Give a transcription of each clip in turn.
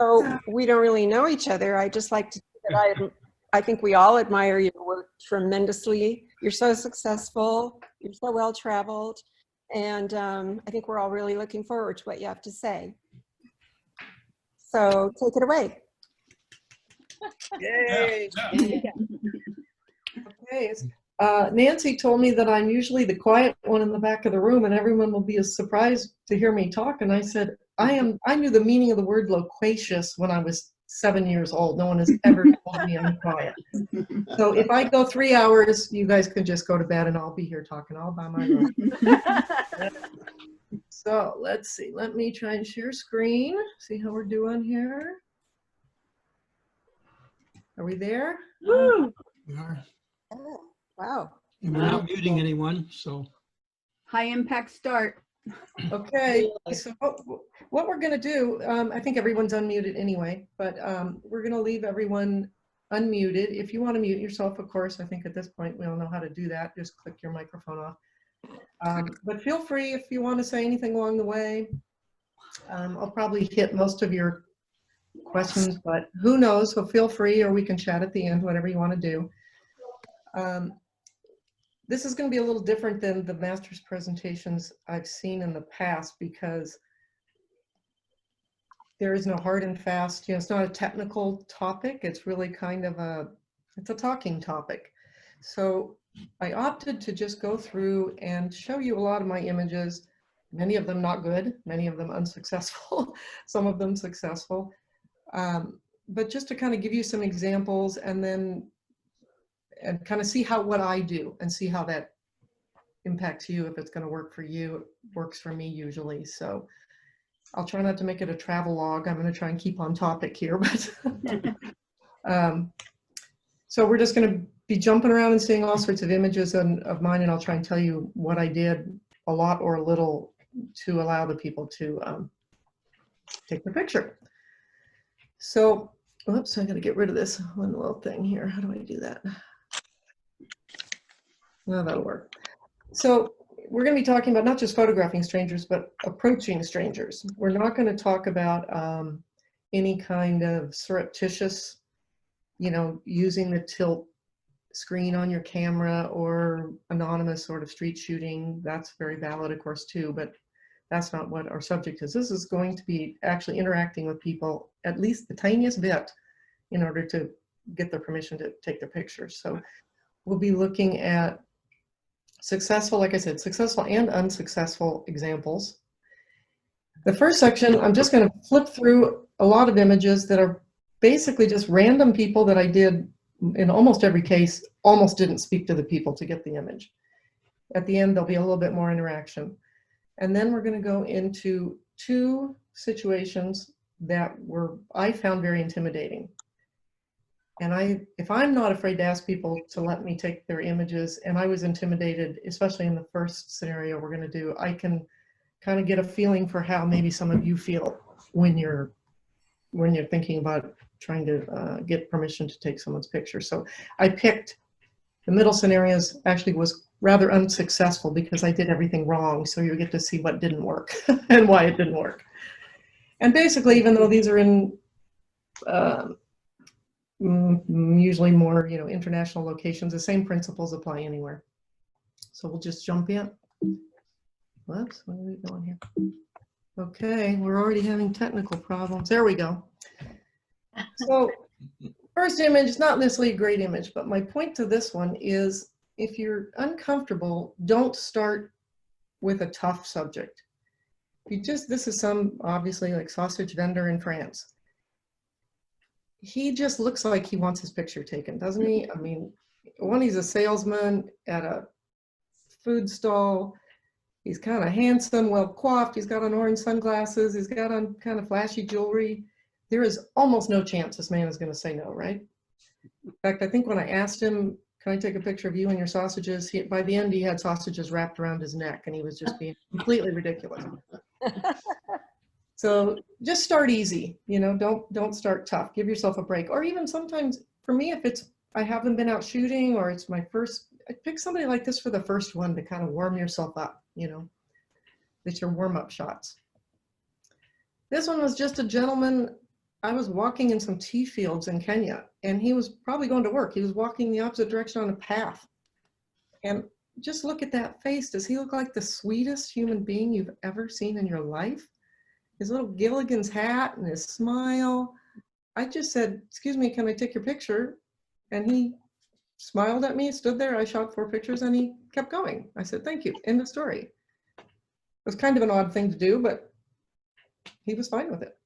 So we don't really know each other. I just like to say that I think we all admire your work tremendously. You're so successful. You're so well traveled. And I think we're all really looking forward to what you have to say. So take it away. Yay. Okay. Nancy told me that I'm usually the quiet one in the back of the room and everyone will be as surprised to hear me talk. And I said, I knew the meaning of the word loquacious when I was 7 years old. No one has ever told me I'm quiet. So if I go 3 hours, you guys can just go to bed and I'll be here talking all by myself. So let's see. Let me try and share screen. See how we're doing here. Are we there? Woo! We are. Oh, wow. And we're not muting anyone, so. High impact start. Okay, so what we're going to do, I think everyone's unmuted anyway, but we're going to leave everyone unmuted. If you want to mute yourself, of course, I think at this point we all know how to do that. Just click your microphone off. But feel free if you want to say anything along the way. I'll probably hit most of your questions, but who knows? So feel free, or we can chat at the end, whatever you want to do. This is going to be a little different than the master's presentations I've seen in the past because there is no hard and fast, you know, it's not a technical topic. It's really kind of it's a talking topic. So I opted to just go through and show you a lot of my images, many of them not good, many of them unsuccessful, some of them successful. But just to kind of give you some examples and then kind of see what I do and see how that impacts you. If it's going to work for you, it works for me usually. So I'll try not to make it a travel log. I'm going to try and keep on topic here, but so we're just going to be jumping around and seeing all sorts of images of mine, and I'll try and tell you what I did, a lot or a little, to allow the people to take the picture. So, oops, I got to get rid of this one little thing here. How do I do that? No, that'll work. So we're going to be talking about not just photographing strangers, but approaching strangers. We're not going to talk about any kind of surreptitious, you know, using the tilt screen on your camera or anonymous sort of street shooting. That's very valid, of course, too, but that's not what our subject is. This is going to be actually interacting with people at least the tiniest bit in order to get their permission to take the pictures. So we'll be looking at successful, like I said, successful and unsuccessful examples. The first section, I'm just going to flip through a lot of images that are basically just random people that I did, in almost every case, almost didn't speak to the people to get the image. At the end, there'll be a little bit more interaction. And then we're going to go into two situations that I found very intimidating. And if I'm not afraid to ask people to let me take their images, and I was intimidated, especially in the first scenario we're going to do, I can kind of get a feeling for how maybe some of you feel when you're thinking about trying to get permission to take someone's picture. So I picked the middle scenarios. Actually was rather unsuccessful because I did everything wrong. So you get to see what didn't work and why it didn't work. And basically, even though these are in usually more, you know, international locations, the same principles apply anywhere. So we'll just jump in. Whoops, where are we going here? Okay, we're already having technical problems. There we go. So first image is not necessarily a great image, but my point to this one is if you're uncomfortable, don't start with a tough subject. This is some obviously like sausage vendor in France. He just looks like he wants his picture taken, doesn't he? I mean, he's a salesman at a food stall. He's kind of handsome, well coiffed. He's got on orange sunglasses. He's got on kind of flashy jewelry. There is almost no chance this man is going to say no, right? In fact, I think when I asked him, can I take a picture of you and your sausages? By the end, he had sausages wrapped around his neck and he was just being completely ridiculous. So just start easy, you know, don't start tough. Give yourself a break. Or even sometimes, for me, if I haven't been out shooting or it's my first, I pick somebody like this for the first one to kind of warm yourself up, you know. It's your warm-up shots. This one was just a gentleman I was walking in some tea fields in Kenya, and he was probably going to work. He was walking the opposite direction on a path. And just look at that face. Does he look like the sweetest human being you've ever seen in your life? His little Gilligan's hat and his smile. I just said, excuse me, can I take your picture? And he smiled at me, stood there. I shot 4 pictures and he kept going. I said, thank you. End of story. It was kind of an odd thing to do, but he was fine with it.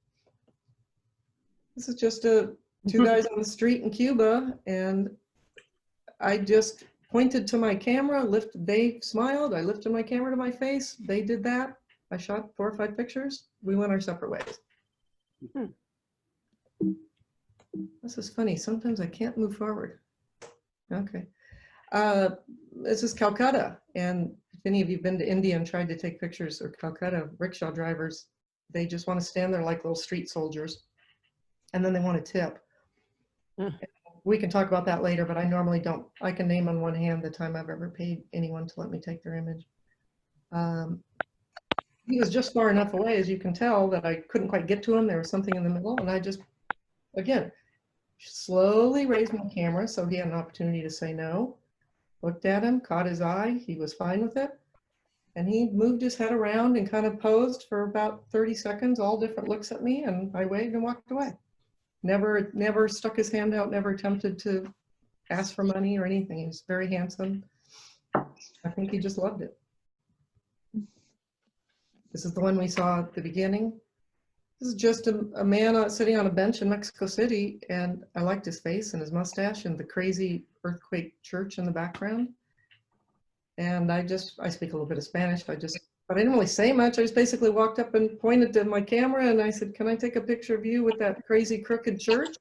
This is just two guys on the street in Cuba, and I just pointed to my camera, they smiled, I lifted my camera to my face, they did that. I shot 4 or 5 pictures, we went our separate ways. This is funny, sometimes I can't move forward. Okay. This is Calcutta, and if any of you have been to India and tried to take pictures of Calcutta, rickshaw drivers, they just want to stand there like little street soldiers, and then they want to tip. We can talk about that later, but I normally don't. I can name on one hand the time I've ever paid anyone to let me take their image. He was just far enough away, as you can tell, that I couldn't quite get to him. There was something in the middle, and I just, again, slowly raised my camera so he had an opportunity to say no. Looked at him, caught his eye, he was fine with it. And he moved his head around and kind of posed for about 30 seconds, all different looks at me, and I waved and walked away. Never stuck his hand out, never attempted to ask for money or anything. He was very handsome. I think he just loved it. This is the one we saw at the beginning. This is just a man sitting on a bench in Mexico City, and I liked his face and his mustache and the crazy earthquake church in the background. And I speak a little bit of Spanish. But I didn't really say much. I just basically walked up and pointed to my camera and I said, can I take a picture of you with that crazy crooked church?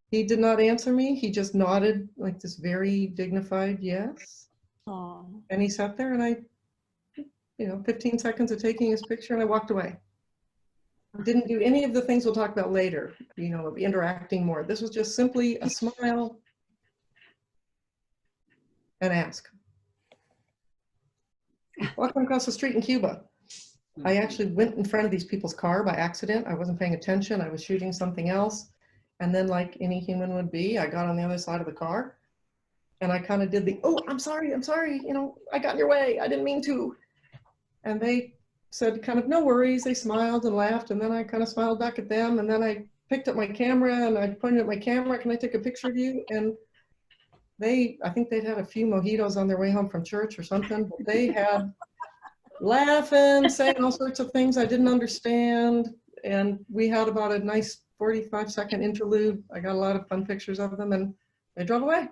He did not answer me. He just nodded like this very dignified yes. Aww. And he sat there and 15 seconds of taking his picture and I walked away. Didn't do any of the things we'll talk about later, of interacting more. This was just simply a smile and ask. Walking across the street in Cuba. I actually went in front of these people's car by accident. I wasn't paying attention. I was shooting something else. And then like any human would be, I got on the other side of the car and I kind of did the, oh, I'm sorry. I got in your way. I didn't mean to. And they said kind of, no worries. They smiled and laughed. And then I kind of smiled back at them. And then I picked up my camera and I pointed at my camera. Can I take a picture of you? And I think they'd had a few mojitos on their way home from church or something, but they had laughing, saying all sorts of things I didn't understand. And we had about a nice 45-second interlude. I got a lot of fun pictures of them and they drove away.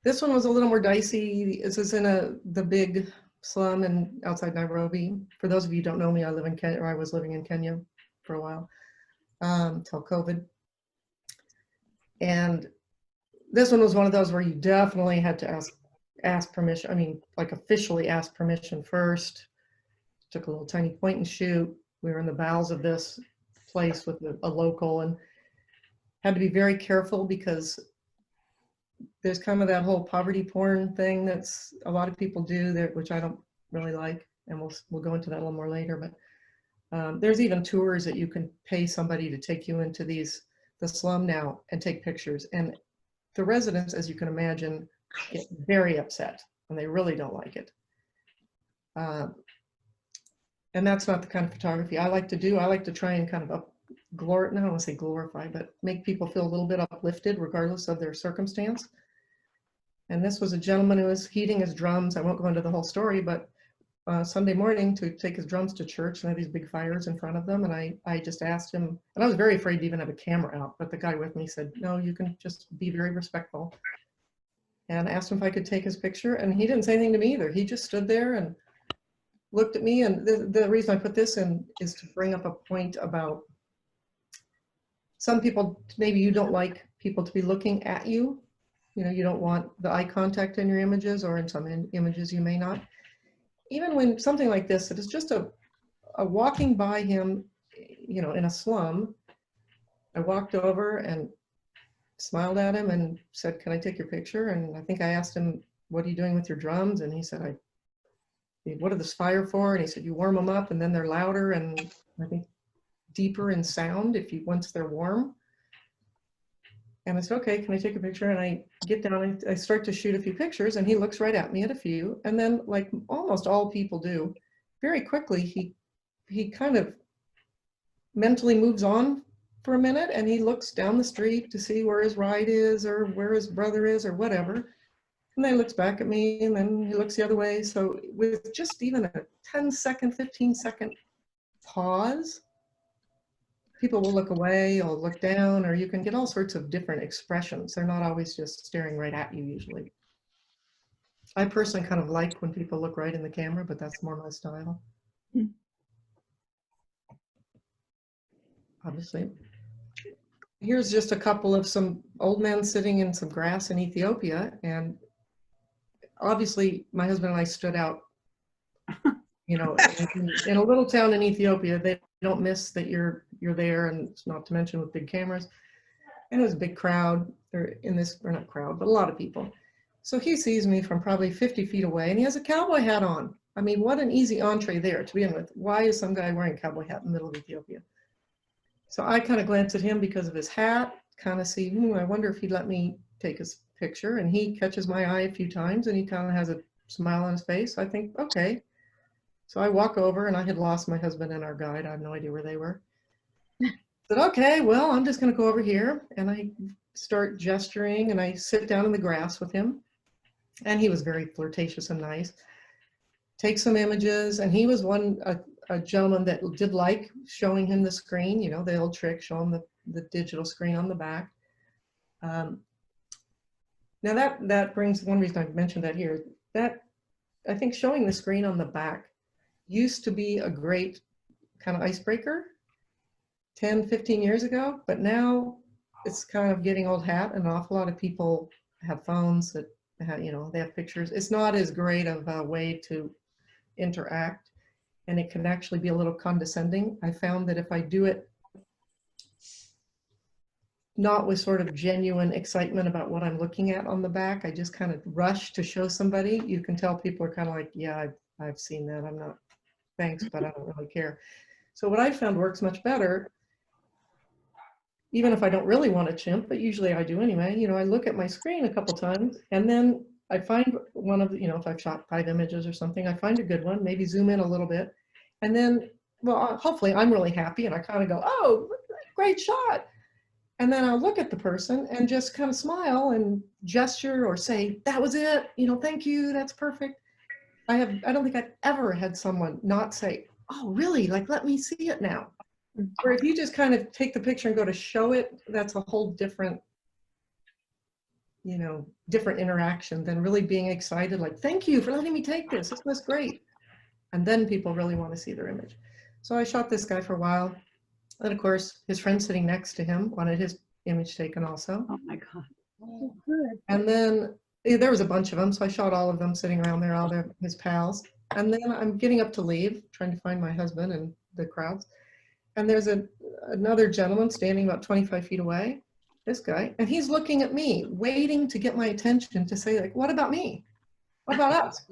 This one was a little more dicey. This is in the big slum outside Nairobi. For those of you who don't know me, I live in Kenya, or I was living in Kenya for a while, till COVID. And this one was one of those where you definitely had to ask permission. I mean, like officially ask permission first. Took a little tiny point and shoot. We were in the bowels of this place with a local and had to be very careful because there's kind of that whole poverty porn thing that's a lot of people do there, which I don't really like. And we'll go into that a little more later, but there's even tours that you can pay somebody to take you into the slum now and take pictures. And the residents, as you can imagine, get very upset and they really don't like it. And that's not the kind of photography I like to do. I like to try and kind of I don't want to say glorify, but make people feel a little bit uplifted regardless of their circumstance. And this was a gentleman who was heating his drums. I won't go into the whole story, but Sunday morning to take his drums to church and have these big fires in front of them. And I just asked him, and I was very afraid to even have a camera out, but the guy with me said, no, you can just be very respectful. And I asked him if I could take his picture and he didn't say anything to me either. He just stood there and looked at me. And the reason I put this in is to bring up a point about some people, maybe you don't like people to be looking at you. You don't want the eye contact in your images, or in some images you may not. Even when something like this, it is just a walking by him, in a slum. I walked over and smiled at him and said, can I take your picture? And I think I asked him, what are you doing with your drums? And he said, what are this fire for? And he said, you warm them up and then they're louder. And I think deeper in sound once they're warm. And I said, okay, can I take a picture? And I get down and I start to shoot a few pictures, and he looks right at me at a few. And then, like almost all people do, very quickly, he kind of mentally moves on for a minute, and he looks down the street to see where his ride is or where his brother is or whatever. And then he looks back at me, and then he looks the other way. So with just even a 10-second, 15-second pause, people will look away or look down, or you can get all sorts of different expressions. They're not always just staring right at you usually. I personally kind of like when people look right in the camera, but that's more my style. Obviously. Here's just a couple of some old men sitting in some grass in Ethiopia. And obviously my husband and I stood out, you know, in a little town in Ethiopia. They don't miss that you're there, and it's not to mention with big cameras. And it was a big crowd, or not crowd, but a lot of people. So he sees me from probably 50 feet away, and he has a cowboy hat on. I mean, what an easy entree there to begin with. Why is some guy wearing a cowboy hat in the middle of Ethiopia? So I kind of glance at him because of his hat, kind of see, I wonder if he'd let me take his picture. And he catches my eye a few times, and he kind of has a smile on his face. I think, okay. So I walk over, and I had lost my husband and our guide. I have no idea where they were. I said, okay, well, I'm just going to go over here. And I start gesturing, and I sit down in the grass with him. And he was very flirtatious and nice. Take some images. And he was a gentleman that did like showing him the screen, you know, the old trick, show him the digital screen on the back. Now that brings one reason I mentioned that here, that I think showing the screen on the back used to be a great kind of icebreaker 10, 15 years ago, but now it's kind of getting old hat, and an awful lot of people have phones that have, you know, they have pictures. It's not as great of a way to interact, and it can actually be a little condescending. I found that if I do it not with sort of genuine excitement about what I'm looking at on the back, I just kind of rush to show somebody, you can tell people are kind of like, yeah, I've seen that. I'm not, thanks, but I don't really care. So what I found works much better, even if I don't really want to chimp, but usually I do anyway, you know, I look at my screen a couple times, and then I find one of the, you know, if I've shot 5 images or something, I find a good one, maybe zoom in a little bit. And then, well, hopefully I'm really happy, and I kind of go, oh, great shot. And then I'll look at the person and just kind of smile and gesture or say, that was it, you know, thank you, that's perfect. I don't think I've ever had someone not say, oh, really? Like, let me see it now. Or if you just kind of take the picture and go to show it, that's a whole different, you know, different interaction than really being excited, like, thank you for letting me take this. This was great. And then people really want to see their image. So I shot this guy for a while. And of course, his friend sitting next to him wanted his image taken also. Oh my God. Oh, good. And then there was a bunch of them, so I shot all of them sitting around there, all his pals. And then I'm getting up to leave, trying to find my husband and the crowds. And there's another gentleman standing about 25 feet away, this guy, and he's looking at me, waiting to get my attention to say, like, what about me? What about us?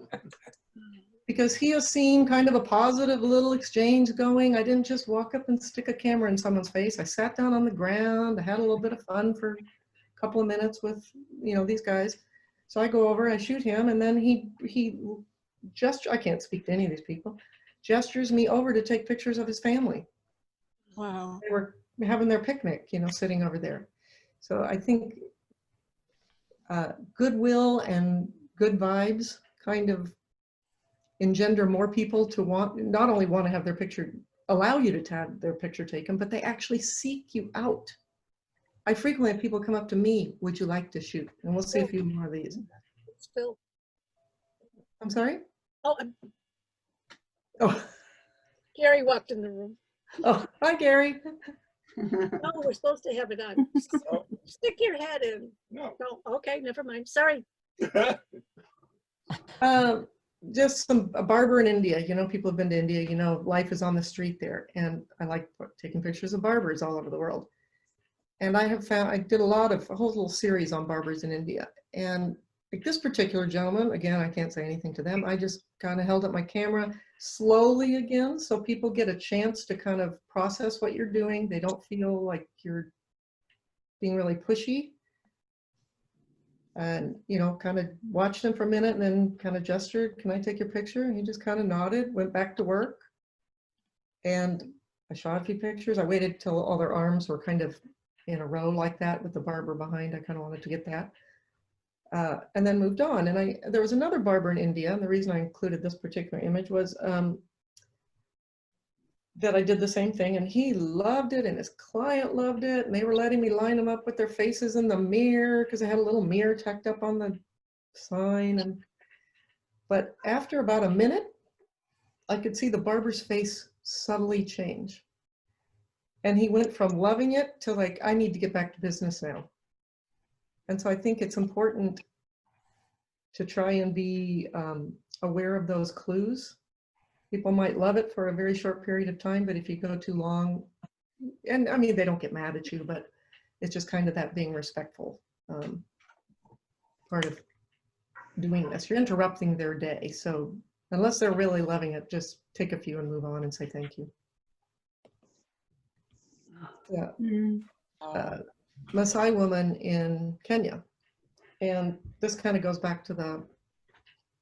Because he has seen kind of a positive little exchange going. I didn't just walk up and stick a camera in someone's face. I sat down on the ground. I had a little bit of fun for a couple of minutes with, you know, these guys. So I go over, I shoot him, and then he I can't speak to any of these people, gestures me over to take pictures of his family. Wow. They were having their picnic, you know, sitting over there. So I think goodwill and good vibes kind of engender more people to not only want to have their picture, allow you to have their picture taken, but they actually seek you out. I frequently have people come up to me, would you like to shoot? And we'll see a few more of these. It's Phil. I'm sorry? Oh, Oh, Gary walked in the room. oh, hi, Gary. No, we're supposed to have it on. Stick your head in. No. No, okay, never mind. Sorry. Just a barber in India. You know, people have been to India, you know, life is on the street there. And I like taking pictures of barbers all over the world. And I have found, I did a whole little series on barbers in India. And like this particular gentleman, again, I can't say anything to them. I just kind of held up my camera slowly again, so people get a chance to kind of process what you're doing. They don't feel like you're being really pushy. And, you know, kind of watched him for a minute and then kind of gestured, can I take your picture? And he just kind of nodded, went back to work. And I shot a few pictures. I waited till all their arms were kind of in a row like that with the barber behind. I kind of wanted to get that. And then moved on. And there was another barber in India, and the reason I included this particular image was that I did the same thing, and he loved it, and his client loved it, and they were letting me line them up with their faces in the mirror because I had a little mirror tacked up on the sign. But after about a minute, I could see the barber's face subtly change. And he went from loving it to like, I need to get back to business now. And so I think it's important to try and be aware of those clues. People might love it for a very short period of time, but if you go too long, and I mean, they don't get mad at you, but it's just kind of that being respectful part of doing this. You're interrupting their day. So unless they're really loving it, just take a few and move on and say thank you. Yeah. Maasai woman in Kenya. And this kind of goes back to the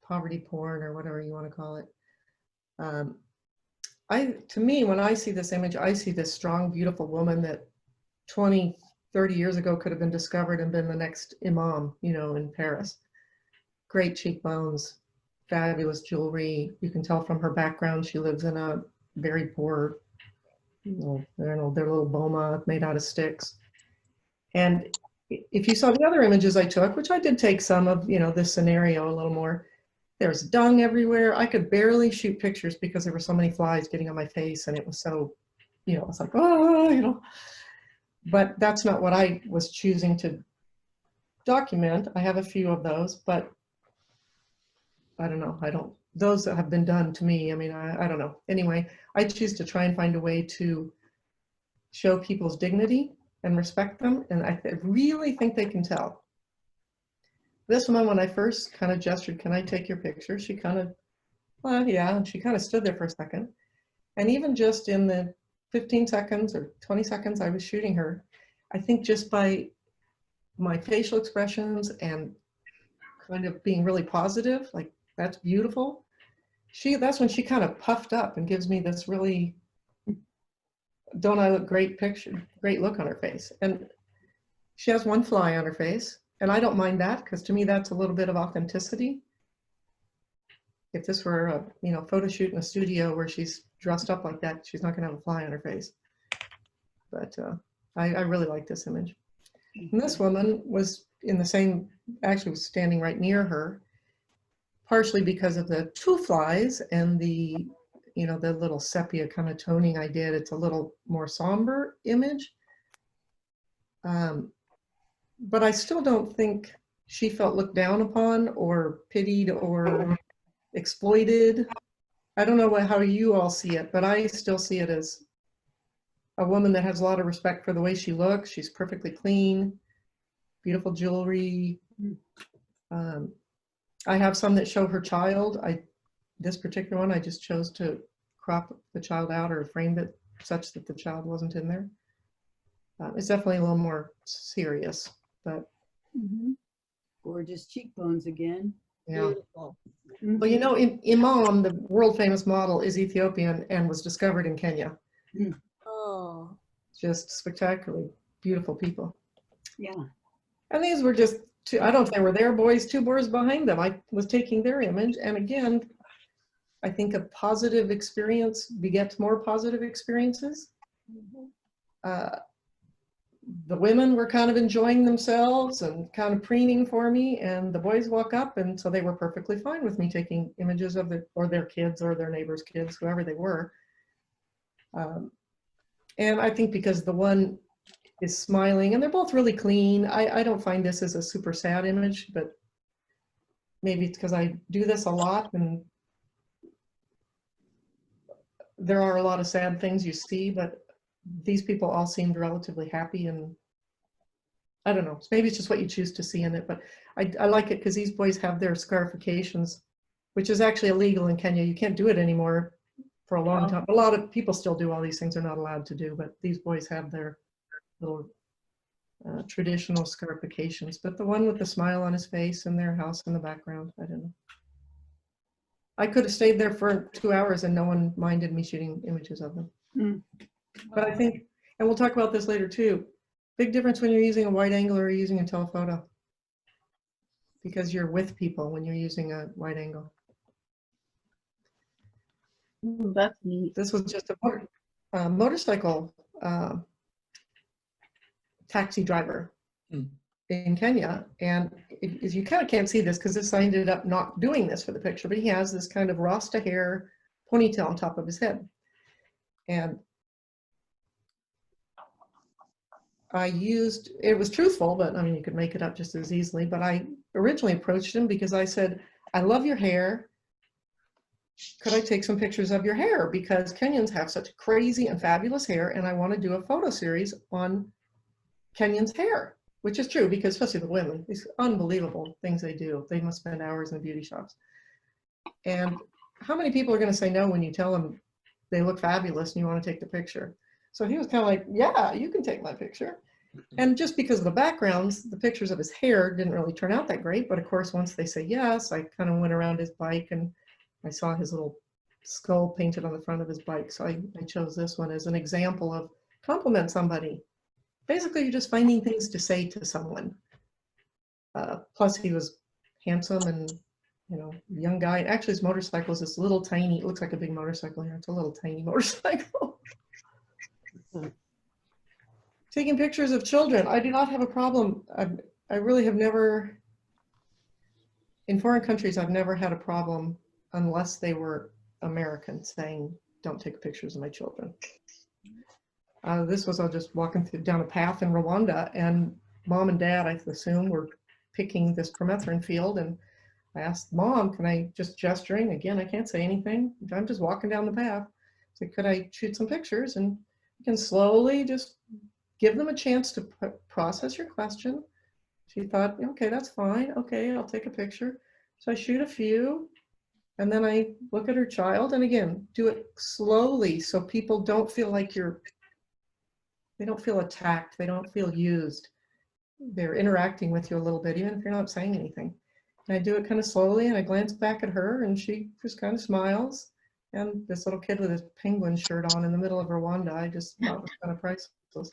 poverty porn or whatever you want to call it. To me, when I see this image, I see this strong, beautiful woman that 20, 30 years ago could have been discovered and been the next imam, you know, in Paris. Great cheekbones, fabulous jewelry. You can tell from her background, she lives in a very poor, you know, I don't know, their little boma made out of sticks. And if you saw the other images I took, which I did take some of, you know, this scenario a little more, there's dung everywhere. I could barely shoot pictures because there were so many flies getting on my face, and it was so, you know, it's like, oh, you know. But that's not what I was choosing to document. I have a few of those, but I don't know. Those that have been done to me, I mean, I don't know. Anyway, I choose to try and find a way to show people's dignity and respect them, and I really think they can tell. This woman, when I first kind of gestured, can I take your picture? She kind of, well, yeah, and she kind of stood there for a second. And even just in the 15 seconds or 20 seconds I was shooting her, I think just by my facial expressions and kind of being really positive, like, that's beautiful. That's when she kind of puffed up and gives me this really, don't I look great picture, great look on her face. And she has one fly on her face. And I don't mind that, because to me, that's a little bit of authenticity. If this were a, you know, photo shoot in a studio where she's dressed up like that, she's not gonna have a fly on her face. But I really like this image. And this woman was in the same, actually was standing right near her, partially because of the two flies and the, you know, the little sepia kind of toning I did. It's a little more somber image. But I still don't think she felt looked down upon or pitied or exploited. I don't know how you all see it, but I still see it as a woman that has a lot of respect for the way she looks. She's perfectly clean, beautiful jewelry. I have some that show her child. This particular one, I just chose to crop the child out or frame it such that the child wasn't in there. It's definitely a little more serious, but Gorgeous cheekbones again. yeah. Beautiful. Well, you know, Imam, the world famous model, is Ethiopian and was discovered in Kenya. Oh, Just spectacularly beautiful people. Yeah. And these were just two, I don't know if they were their boys, two boys behind them. I was taking their image. And again, I think a positive experience begets more positive experiences. The women were kind of enjoying themselves and kind of preening for me, and the boys walk up, and so they were perfectly fine with me taking images of their kids or their neighbors' kids, whoever they were. And I think because the one is smiling, and they're both really clean, I don't find this as a super sad image, but maybe it's because I do this a lot, and there are a lot of sad things you see, but these people all seemed relatively happy, and I don't know, maybe it's just what you choose to see in it, but I like it because these boys have their scarifications, which is actually illegal in Kenya. You can't do it anymore for a long time. A lot of people still do all these things they're not allowed to do, but these boys have their little traditional scarifications. But the one with the smile on his face and their house in the background, I don't know. I could have stayed there for 2 hours and no one minded me shooting images of them. Mm. But I think, and we'll talk about this later too, big difference when you're using a wide angle or using a telephoto, because you're with people when you're using a wide angle. Ooh, that's neat. This was just a motorcycle taxi driver in Kenya. And if you kind of can't see this because this I ended up not doing this for the picture, but he has this kind of Rasta hair ponytail on top of his head. And I used, it was truthful, but I mean, you could make it up just as easily. But I originally approached him because I said, I love your hair. Could I take some pictures of your hair? Because Kenyans have such crazy and fabulous hair, and I want to do a photo series on Kenyans' hair, which is true because especially the women, these unbelievable things they do. They must spend hours in beauty shops. And how many people are going to say no when you tell them they look fabulous and you want to take the picture? So he was kind of like, yeah, you can take my picture. And just because of the backgrounds, the pictures of his hair didn't really turn out that great. But of course, once they say yes, I kind of went around his bike and I saw his little skull painted on the front of his bike. So I chose this one as an example of compliment somebody. Basically, you're just finding things to say to someone. Plus, he was handsome and, you know, young guy. Actually, his motorcycle is this little tiny, it looks like a big motorcycle here. It's a little tiny motorcycle. Taking pictures of children. I do not have a problem. I really have never, in foreign countries, I've never had a problem unless they were Americans saying, don't take pictures of my children. This was, I was just walking down a path in Rwanda, and mom and dad, I assume, were picking this permethrin field, and I asked mom, can I just gesturing? Again, I can't say anything. I'm just walking down the path. So could I shoot some pictures? And you can slowly just give them a chance to process your question. She thought, okay, that's fine. Okay, I'll take a picture. So I shoot a few, and then I look at her child, and again, do it slowly so people don't feel like they don't feel attacked. They don't feel used. They're interacting with you a little bit, even if you're not saying anything. And I do it kind of slowly, and I glance back at her, and she just kind of smiles. And this little kid with his penguin shirt on in the middle of Rwanda, I just thought was kind of priceless.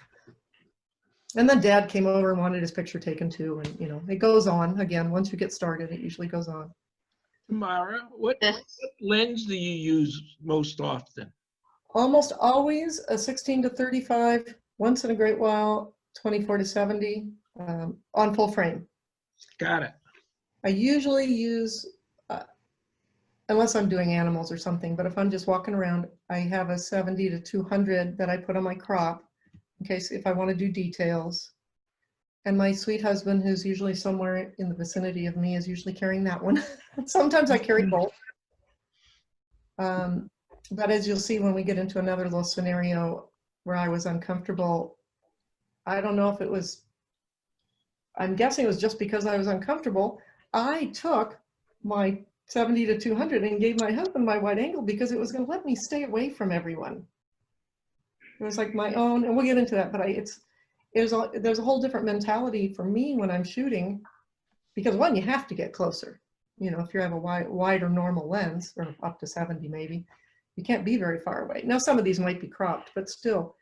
And then dad came over and wanted his picture taken too. And, you know, it goes on. Again, once you get started, it usually goes on. Tamara, what lens do you use most often? Almost always a 16-35, once in a great while, 24-70 on full frame. Got it. I usually use, unless I'm doing animals or something, but if I'm just walking around, I have a 70-200 that I put on my crop in case if I want to do details. And my sweet husband, who's usually somewhere in the vicinity of me, is usually carrying that one. Sometimes I carry both. But as you'll see when we get into another little scenario where I was uncomfortable, I don't know if it was, I'm guessing it was just because I was uncomfortable. I took my 70-200 and gave my husband my wide angle because it was going to let me stay away from everyone. It was like my own, and we'll get into that, but there's a whole different mentality for me when I'm shooting, because one, you have to get closer. You know, if you have a wider normal lens, or up to 70 maybe, you can't be very far away. Now, some of these might be cropped, but still,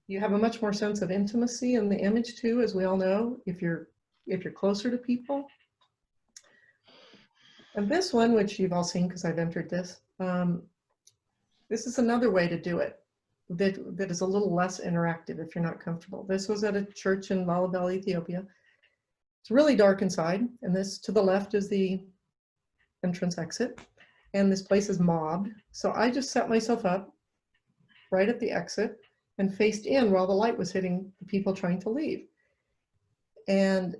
you have a much more sense of intimacy in the image too, as we all know, if you're closer to people. And this one, which you've all seen because I've entered this, this is another way to do it that is a little less interactive if you're not comfortable. This was at a church in Lalibela, Ethiopia. It's really dark inside, and this to the left is the entrance exit, and this place is mobbed. So I just set myself up right at the exit and faced in while the light was hitting the people trying to leave. And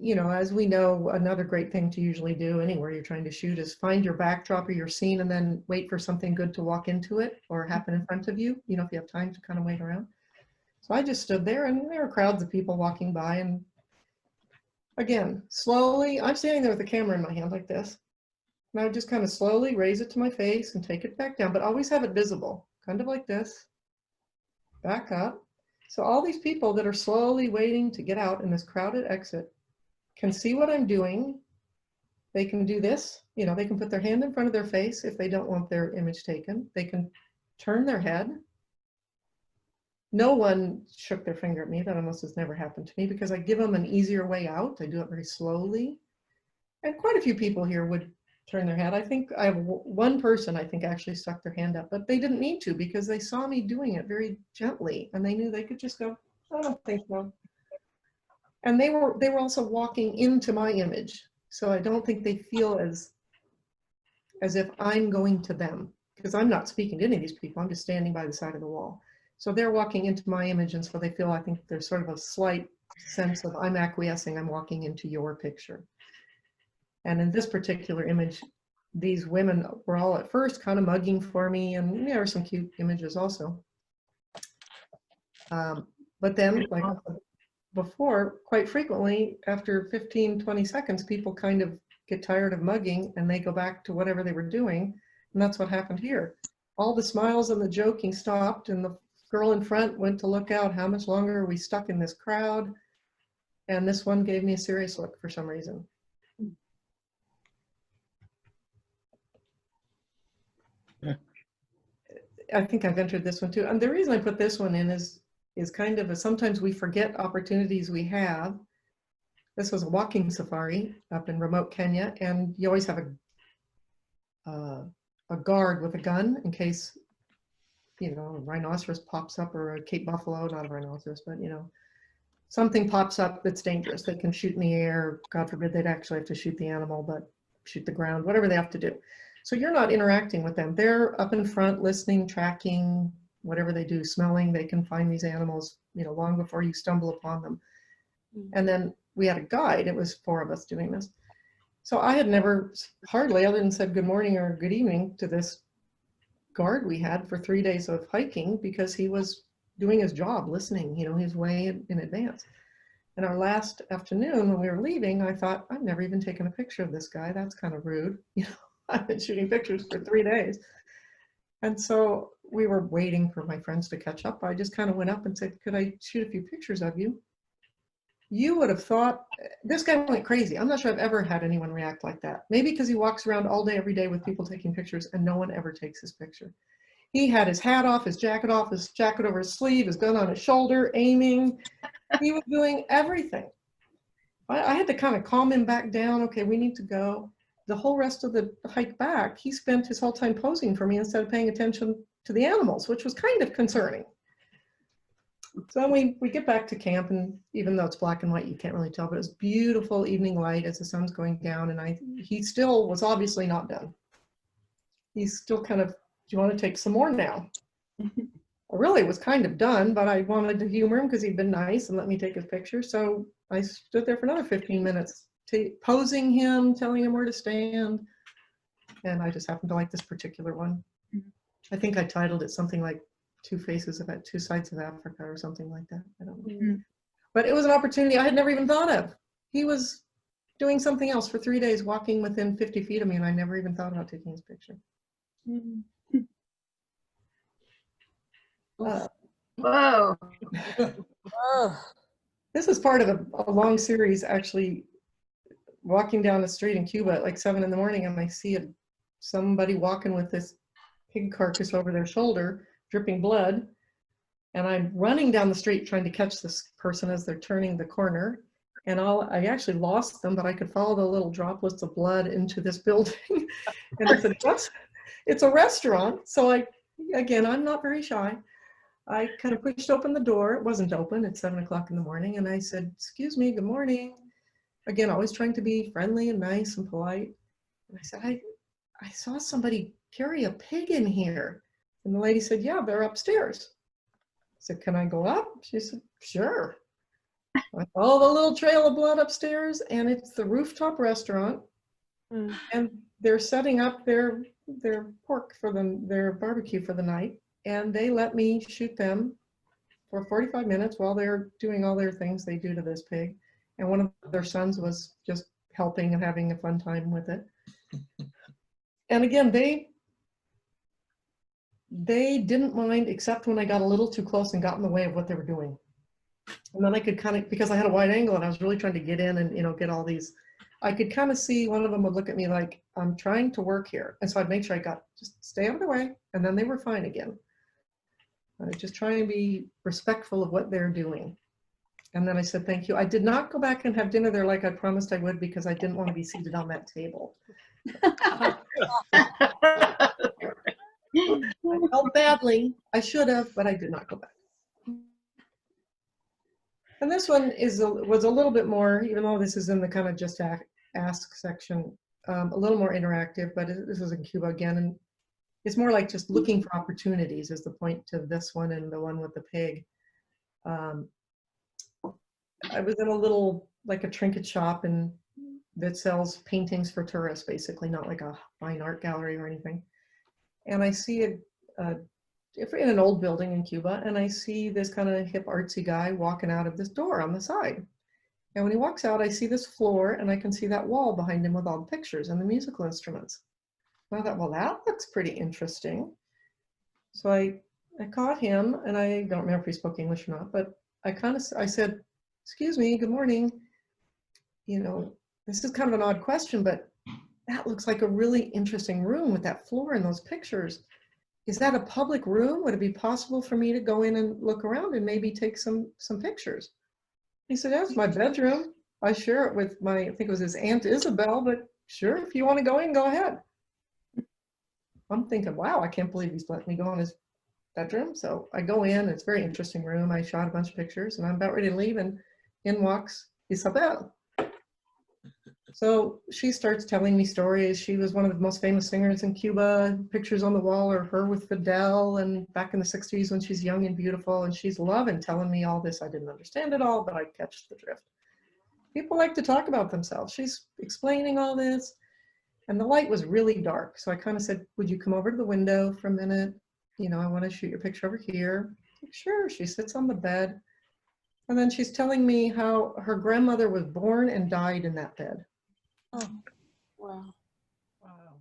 you know, as we know, another great thing to usually do anywhere you're trying to shoot is find your backdrop or your scene and then wait for something good to walk into it or happen in front of you, you know, if you have time to kind of wait around. So I just stood there, and there were crowds of people walking by, and again, slowly, I'm standing there with the camera in my hand like this. And I would just kind of slowly raise it to my face and take it back down, but always have it visible, kind of like this. Back up. So all these people that are slowly waiting to get out in this crowded exit can see what I'm doing. They can do this, you know, they can put their hand in front of their face if they don't want their image taken. They can turn their head. No one shook their finger at me. That almost has never happened to me because I give them an easier way out. I do it very slowly. And quite a few people here would turn their head. I think I have one person I think actually stuck their hand up, but they didn't need to because they saw me doing it very gently and they knew they could just go, I don't think so. And they were also walking into my image. So I don't think they feel as if I'm going to them, because I'm not speaking to any of these people. I'm just standing by the side of the wall. So they're walking into my image, and so they feel, I think there's sort of a slight sense of I'm acquiescing, I'm walking into your picture. And in this particular image, these women were all at first kind of mugging for me, and there were some cute images also. But then, like before, quite frequently, after 15, 20 seconds, people kind of get tired of mugging and they go back to whatever they were doing. And that's what happened here. All the smiles and the joking stopped, and the girl in front went to look out how much longer are we stuck in this crowd. And this one gave me a serious look for some reason. I think I've entered this one too. And the reason I put this one in is kind of sometimes we forget opportunities we have. This was a walking safari up in remote Kenya, and you always have a guard with a gun in case, you know, a rhinoceros pops up, or a Cape buffalo, not a rhinoceros, but you know, something pops up that's dangerous. They can shoot in the air. God forbid they'd actually have to shoot the animal, but shoot the ground, whatever they have to do. So you're not interacting with them. They're up in front, listening, tracking, whatever they do, smelling. They can find these animals, you know, long before you stumble upon them. And then we had a guide. It was 4 of us doing this. So I had never, hardly, other than said good morning or good evening to this guard we had for 3 days of hiking, because he was doing his job, listening, you know, he was way in advance. And our last afternoon when we were leaving, I thought, I've never even taken a picture of this guy. That's kind of rude. You know, I've been shooting pictures for 3 days. And so we were waiting for my friends to catch up. I just kind of went up and said, could I shoot a few pictures of you? You would have thought, this guy went crazy. I'm not sure I've ever had anyone react like that. Maybe because he walks around all day, every day with people taking pictures and no one ever takes his picture. He had his hat off, his jacket over his sleeve, his gun on his shoulder, aiming. He was doing everything. I had to kind of calm him back down. Okay, we need to go. The whole rest of the hike back, he spent his whole time posing for me instead of paying attention to the animals, which was kind of concerning. So we get back to camp, and even though it's black and white, you can't really tell, but it's beautiful evening light as the sun's going down, and he still was obviously not done. He's still kind of, do you want to take some more now? I really was kind of done, but I wanted to humor him because he'd been nice and let me take his picture. So I stood there for another 15 minutes, posing him, telling him where to stand. And I just happened to like this particular one. I think I titled it something like Two Sides of Africa or something like that. I don't know. But it was an opportunity I had never even thought of. He was doing something else for 3 days, walking within 50 feet of me, and I never even thought about taking his picture. Whoa. This is part of a long series, actually, walking down the street in Cuba at like 7 in the morning, and I see somebody walking with this pig carcass over their shoulder, dripping blood. And I'm running down the street trying to catch this person as they're turning the corner. And I actually lost them, but I could follow the little droplets of blood into this building. And I said, it's a restaurant. So I'm not very shy. I kind of pushed open the door. It wasn't open. It's 7 o'clock in the morning. And I said, excuse me, good morning. Again, always trying to be friendly and nice and polite. And I said, I saw somebody carry a pig in here. And the lady said, yeah, they're upstairs. I said, can I go up? She said, sure. I follow the little trail of blood upstairs, and it's the rooftop restaurant. And they're setting up their pork for their barbecue for the night. And they let me shoot them for 45 minutes while they're doing all their things they do to this pig. And one of their sons was just helping and having a fun time with it. And again, they didn't mind, except when I got a little too close and got in the way of what they were doing. And then I could kind of, because I had a wide angle and I was really trying to get in and, you know, get all these, I could kind of see one of them would look at me like, I'm trying to work here. And so I'd make sure I got, just stay out of the way. And then they were fine again. I just try and be respectful of what they're doing. And then I said, thank you. I did not go back and have dinner there like I promised I would, because I didn't want to be seated on that table. I felt badly. I should have, but I did not go back. And this one was a little bit more, even though this is in the kind of just ask section, a little more interactive, but this was in Cuba again. And it's more like just looking for opportunities is the point to this one and the one with the pig. I was in a little, like a trinket shop and that sells paintings for tourists, basically, not like a fine art gallery or anything. And I see in an old building in Cuba, and I see this kind of hip artsy guy walking out of this door on the side. And when he walks out, I see this floor and I can see that wall behind him with all the pictures and the musical instruments. And I thought, well, that looks pretty interesting. So I caught him, and I don't remember if he spoke English or not, but I said, excuse me, good morning. You know, this is kind of an odd question, but that looks like a really interesting room with that floor and those pictures. Is that a public room? Would it be possible for me to go in and look around and maybe take some pictures? He said, that's my bedroom. I share it with I think it was his Aunt Isabel, but sure, if you want to go in, go ahead. I'm thinking, wow, I can't believe he's letting me go in his bedroom. So I go in, it's a very interesting room. I shot a bunch of pictures and I'm about ready to leave, and in walks Isabel. So she starts telling me stories. She was one of the most famous singers in Cuba. Pictures on the wall are her with Fidel and back in the 60s when she's young and beautiful. And she's loving telling me all this. I didn't understand it all, but I catch the drift. People like to talk about themselves. She's explaining all this. And the light was really dark. So I kind of said, would you come over to the window for a minute? You know, I want to shoot your picture over here. Like, sure. She sits on the bed. And then she's telling me how her grandmother was born and died in that bed. Oh, wow. Wow.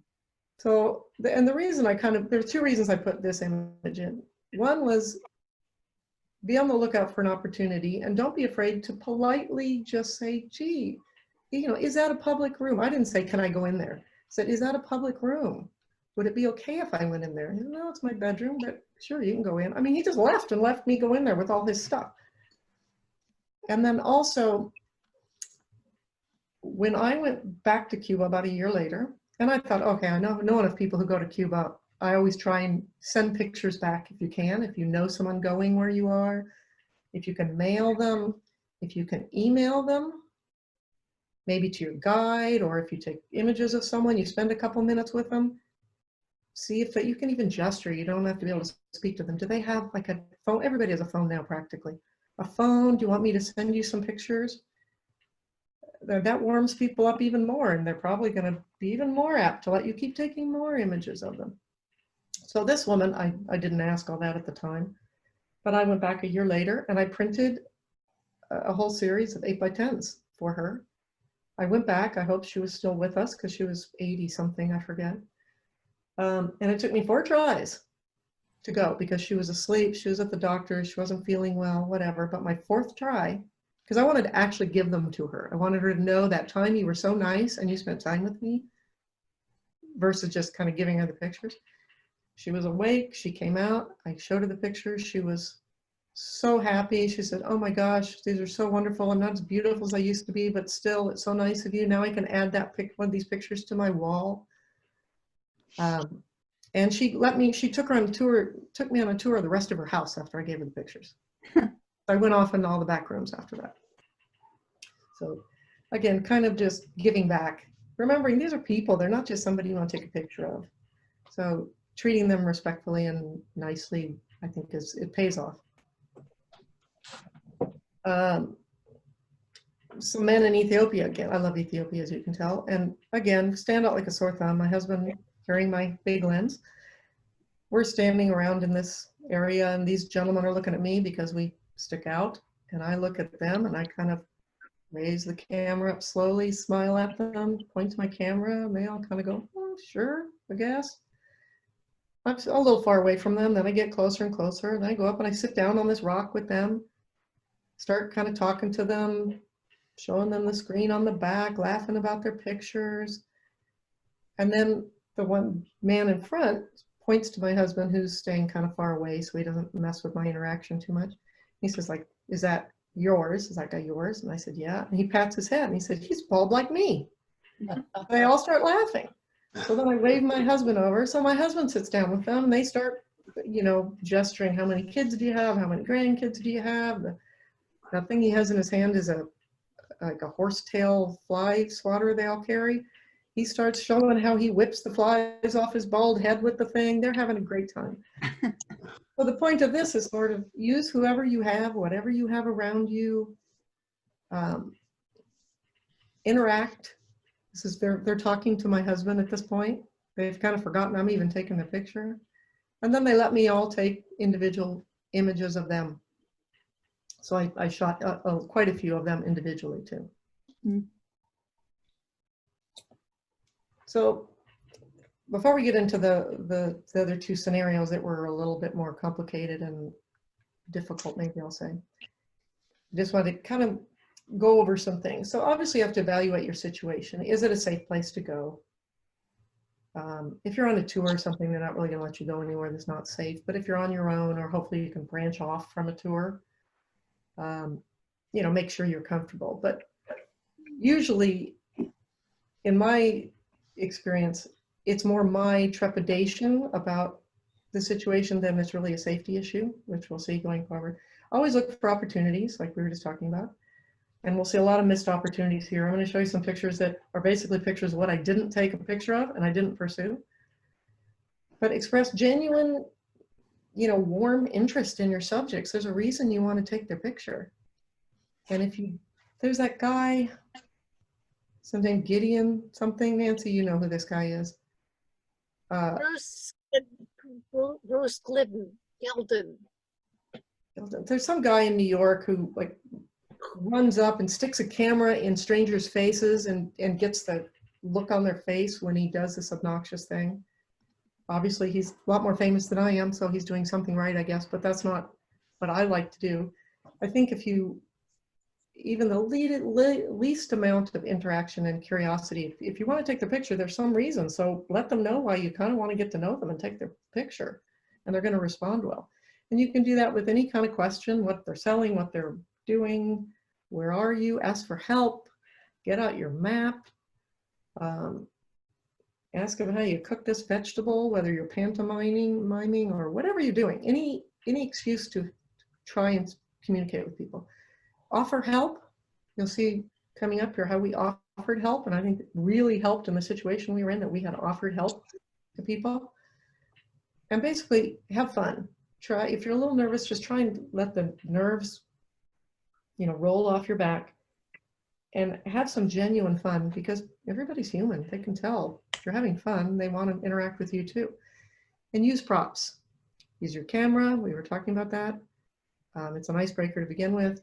So, and the reason there are two reasons I put this image in. One was be on the lookout for an opportunity and don't be afraid to politely just say, gee, you know, is that a public room? I didn't say, can I go in there? I said, is that a public room? Would it be okay if I went in there? He said, no, it's my bedroom, but sure, you can go in. I mean, he just left and left me go in there with all his stuff. And then also, when I went back to Cuba about a year later, and I thought, okay, I know enough people who go to Cuba. I always try and send pictures back if you can, if you know someone going where you are, if you can mail them, if you can email them, maybe to your guide, or if you take images of someone, you spend a couple minutes with them, see if you can even gesture. You don't have to be able to speak to them. Do they have like a phone? Everybody has a phone now practically. A phone, do you want me to send you some pictures? That warms people up even more, and they're probably going to be even more apt to let you keep taking more images of them. So this woman, I didn't ask all that at the time, but I went back a year later and I printed a whole series of 8x10s for her. I went back, I hope she was still with us because she was 80 something, I forget. And it took me 4 tries to go because she was asleep, she was at the doctor, she wasn't feeling well, whatever. But my 4th try, because I wanted to actually give them to her. I wanted her to know that time you were so nice and you spent time with me versus just kind of giving her the pictures. She was awake, she came out, I showed her the pictures, she was so happy. She said, oh my gosh, these are so wonderful. I'm not as beautiful as I used to be, but still, it's so nice of you. Now I can add that one of these pictures to my wall. And she took me on a tour of the rest of her house after I gave her the pictures. I went off in all the back rooms after that. So again, kind of just giving back, remembering these are people, they're not just somebody you want to take a picture of. So treating them respectfully and nicely, I think it pays off. Some men in Ethiopia, again, I love Ethiopia, as you can tell. And again, stand out like a sore thumb. My husband carrying my big lens. We're standing around in this area, and these gentlemen are looking at me because we stick out, and I look at them and I kind of raise the camera up slowly, smile at them, point to my camera, and they all kind of go, oh, sure, I guess. I'm a little far away from them, then I get closer and closer, and I go up and I sit down on this rock with them, start kind of talking to them, showing them the screen on the back, laughing about their pictures. And then the one man in front points to my husband, who's staying kind of far away so he doesn't mess with my interaction too much. He says, like, is that yours? Is that guy yours? And I said, yeah. And he pats his head and he said, he's bald like me. They all start laughing. So then I wave my husband over. So my husband sits down with them and they start, you know, gesturing, how many kids do you have? How many grandkids do you have? The thing he has in his hand is like a horsetail fly swatter they all carry. He starts showing how he whips the flies off his bald head with the thing. They're having a great time. So the point of this is sort of use whoever you have, whatever you have around you, interact. This is they're talking to my husband at this point. They've kind of forgotten I'm even taking the picture. And then they let me all take individual images of them. So I shot quite a few of them individually too. Mm. So before we get into the other two scenarios that were a little bit more complicated and difficult, maybe I'll say, I just want to kind of go over some things. So obviously you have to evaluate your situation. Is it a safe place to go? If you're on a tour or something, they're not really gonna let you go anywhere that's not safe. But if you're on your own, or hopefully you can branch off from a tour, you know, make sure you're comfortable. But usually, in my experience, it's more my trepidation about the situation than it's really a safety issue, which we'll see going forward. Always look for opportunities, like we were just talking about. And we'll see a lot of missed opportunities here. I'm going to show you some pictures that are basically pictures of what I didn't take a picture of and I didn't pursue. But express genuine, you know, warm interest in your subjects. There's a reason you want to take their picture. And if you, there's that guy, something Gideon, something, Nancy, you know who this guy is. Bruce Glidden, Gilden. There's some guy in New York who like runs up and sticks a camera in strangers' faces and gets the look on their face when he does this obnoxious thing. Obviously, he's a lot more famous than I am, so he's doing something right, I guess, but that's not what I like to do. I think if you, even the least amount of interaction and curiosity, if you want to take the picture, there's some reason, so let them know why you kind of want to get to know them and take their picture, and they're going to respond well. And you can do that with any kind of question, what they're selling, what they're doing, where are you, ask for help, get out your map, ask them how you cook this vegetable, whether you're miming or whatever you're doing, any excuse to try and communicate with people. Offer help. You'll see coming up here how we offered help, and I think it really helped in the situation we were in, that we had offered help to people. And basically have fun. Try, if you're a little nervous, just try and let the nerves, you know, roll off your back and have some genuine fun, because everybody's human. They can tell if you're having fun, they want to interact with you too. And use props. Use your camera. We were talking about that. It's an icebreaker to begin with.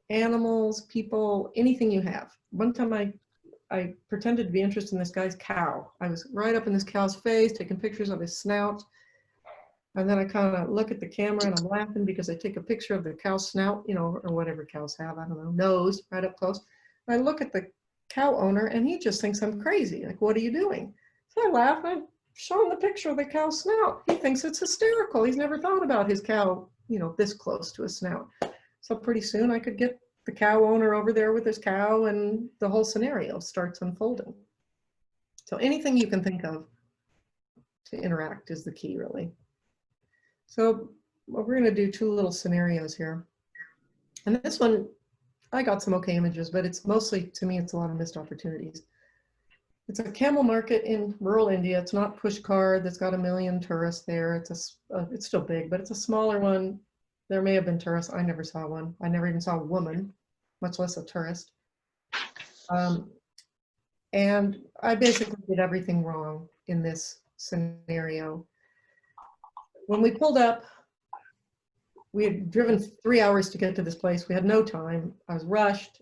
Animals, people, anything you have. One time I pretended to be interested in this guy's cow. I was right up in this cow's face, taking pictures of his snout. And then I kind of look at the camera and I'm laughing because I take a picture of the cow's snout, you know, or whatever cows have, I don't know, nose, right up close. And I look at the cow owner and he just thinks I'm crazy. Like, what are you doing? So I laugh and I show him the picture of the cow's snout. He thinks it's hysterical. He's never thought about his cow, you know, this close to his snout. So pretty soon I could get the cow owner over there with his cow and the whole scenario starts unfolding. So anything you can think of to interact is the key, really. So we're going to do two little scenarios here. And this one, I got some okay images, but it's mostly, to me, it's a lot of missed opportunities. It's a camel market in rural India. It's not Pushkar that's got 1 million tourists there. It's still big, but it's a smaller one. There may have been tourists. I never saw one. I never even saw a woman, much less a tourist. And I basically did everything wrong in this scenario. When we pulled up, we had driven 3 hours to get to this place. We had no time. I was rushed.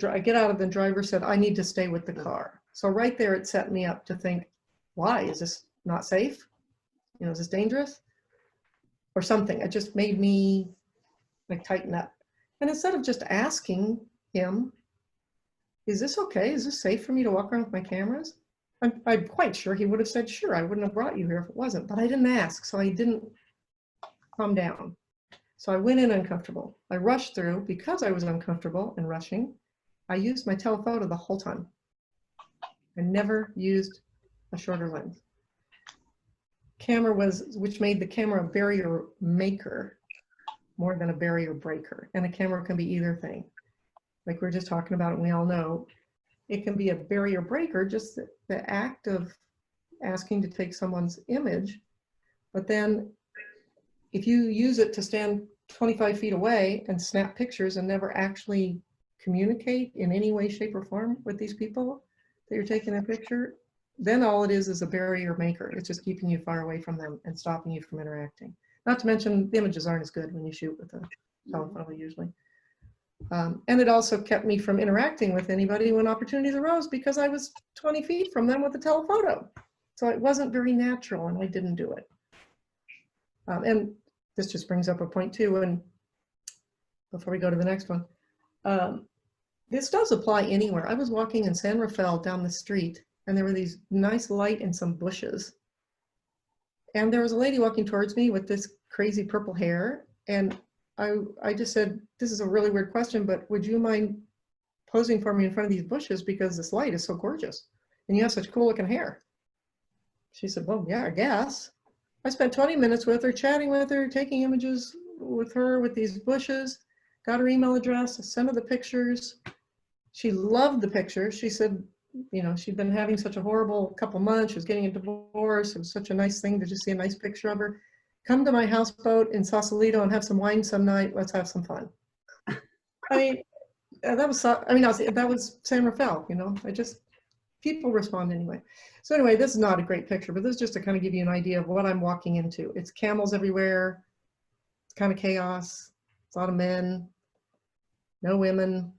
I get out of the driver said, I need to stay with the car. So right there, it set me up to think, why? Is this not safe? You know, is this dangerous? Or something. It just made me like tighten up. And instead of just asking him, is this okay? Is this safe for me to walk around with my cameras? I'm quite sure he would have said, sure, I wouldn't have brought you here if it wasn't, but I didn't ask, so I didn't calm down. So I went in uncomfortable. I rushed through. Because I was uncomfortable and rushing, I used my telephoto the whole time. I never used a shorter lens. Camera which made the camera a barrier maker more than a barrier breaker. And a camera can be either thing. Like we were just talking about, and we all know, it can be a barrier breaker, just the act of asking to take someone's image. But then if you use it to stand 25 feet away and snap pictures and never actually communicate in any way, shape, or form with these people that you're taking a picture, then all it is a barrier maker. It's just keeping you far away from them and stopping you from interacting. Not to mention the images aren't as good when you shoot with a telephoto usually. And it also kept me from interacting with anybody when opportunities arose because I was 20 feet from them with a telephoto. So it wasn't very natural and I didn't do it. And this just brings up a point too, and before we go to the next one, this does apply anywhere. I was walking in San Rafael down the street and there were these nice light and some bushes. And there was a lady walking towards me with this crazy purple hair. And I just said, this is a really weird question, but would you mind posing for me in front of these bushes because this light is so gorgeous and you have such cool looking hair? She said, well, yeah, I guess. I spent 20 minutes with her, chatting with her, taking images with her with these bushes, got her email address, sent her the pictures. She loved the pictures. She said, you know, she'd been having such a horrible couple months. She was getting a divorce. It was such a nice thing to just see a nice picture of her. Come to my houseboat in Sausalito and have some wine some night. Let's have some fun. I mean, that was San Rafael, you know, people respond anyway. So anyway, this is not a great picture, but this is just to kind of give you an idea of what I'm walking into. It's camels everywhere. It's kind of chaos. It's a lot of men, no women.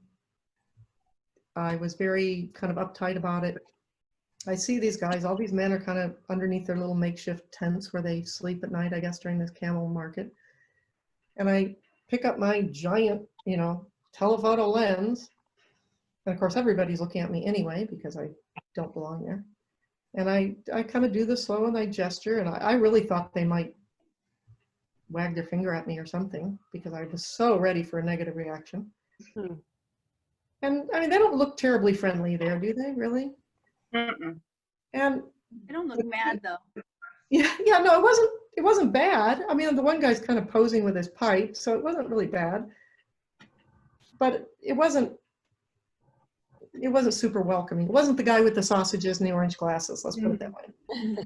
I was very kind of uptight about it. I see these guys, all these men are kind of underneath their little makeshift tents where they sleep at night, I guess, during this camel market. And I pick up my giant, you know, telephoto lens. And of course, everybody's looking at me anyway, because I don't belong there. And I kind of do the slow and I gesture, and I really thought they might wag their finger at me or something, because I was so ready for a negative reaction. Hmm. And I mean, they don't look terribly friendly there, do they, really? Mm-mm. And I don't look mad though. yeah, no, it wasn't bad. I mean, the one guy's kind of posing with his pipe, so it wasn't really bad. But it wasn't super welcoming. It wasn't the guy with the sausages and the orange glasses, let's put it that way.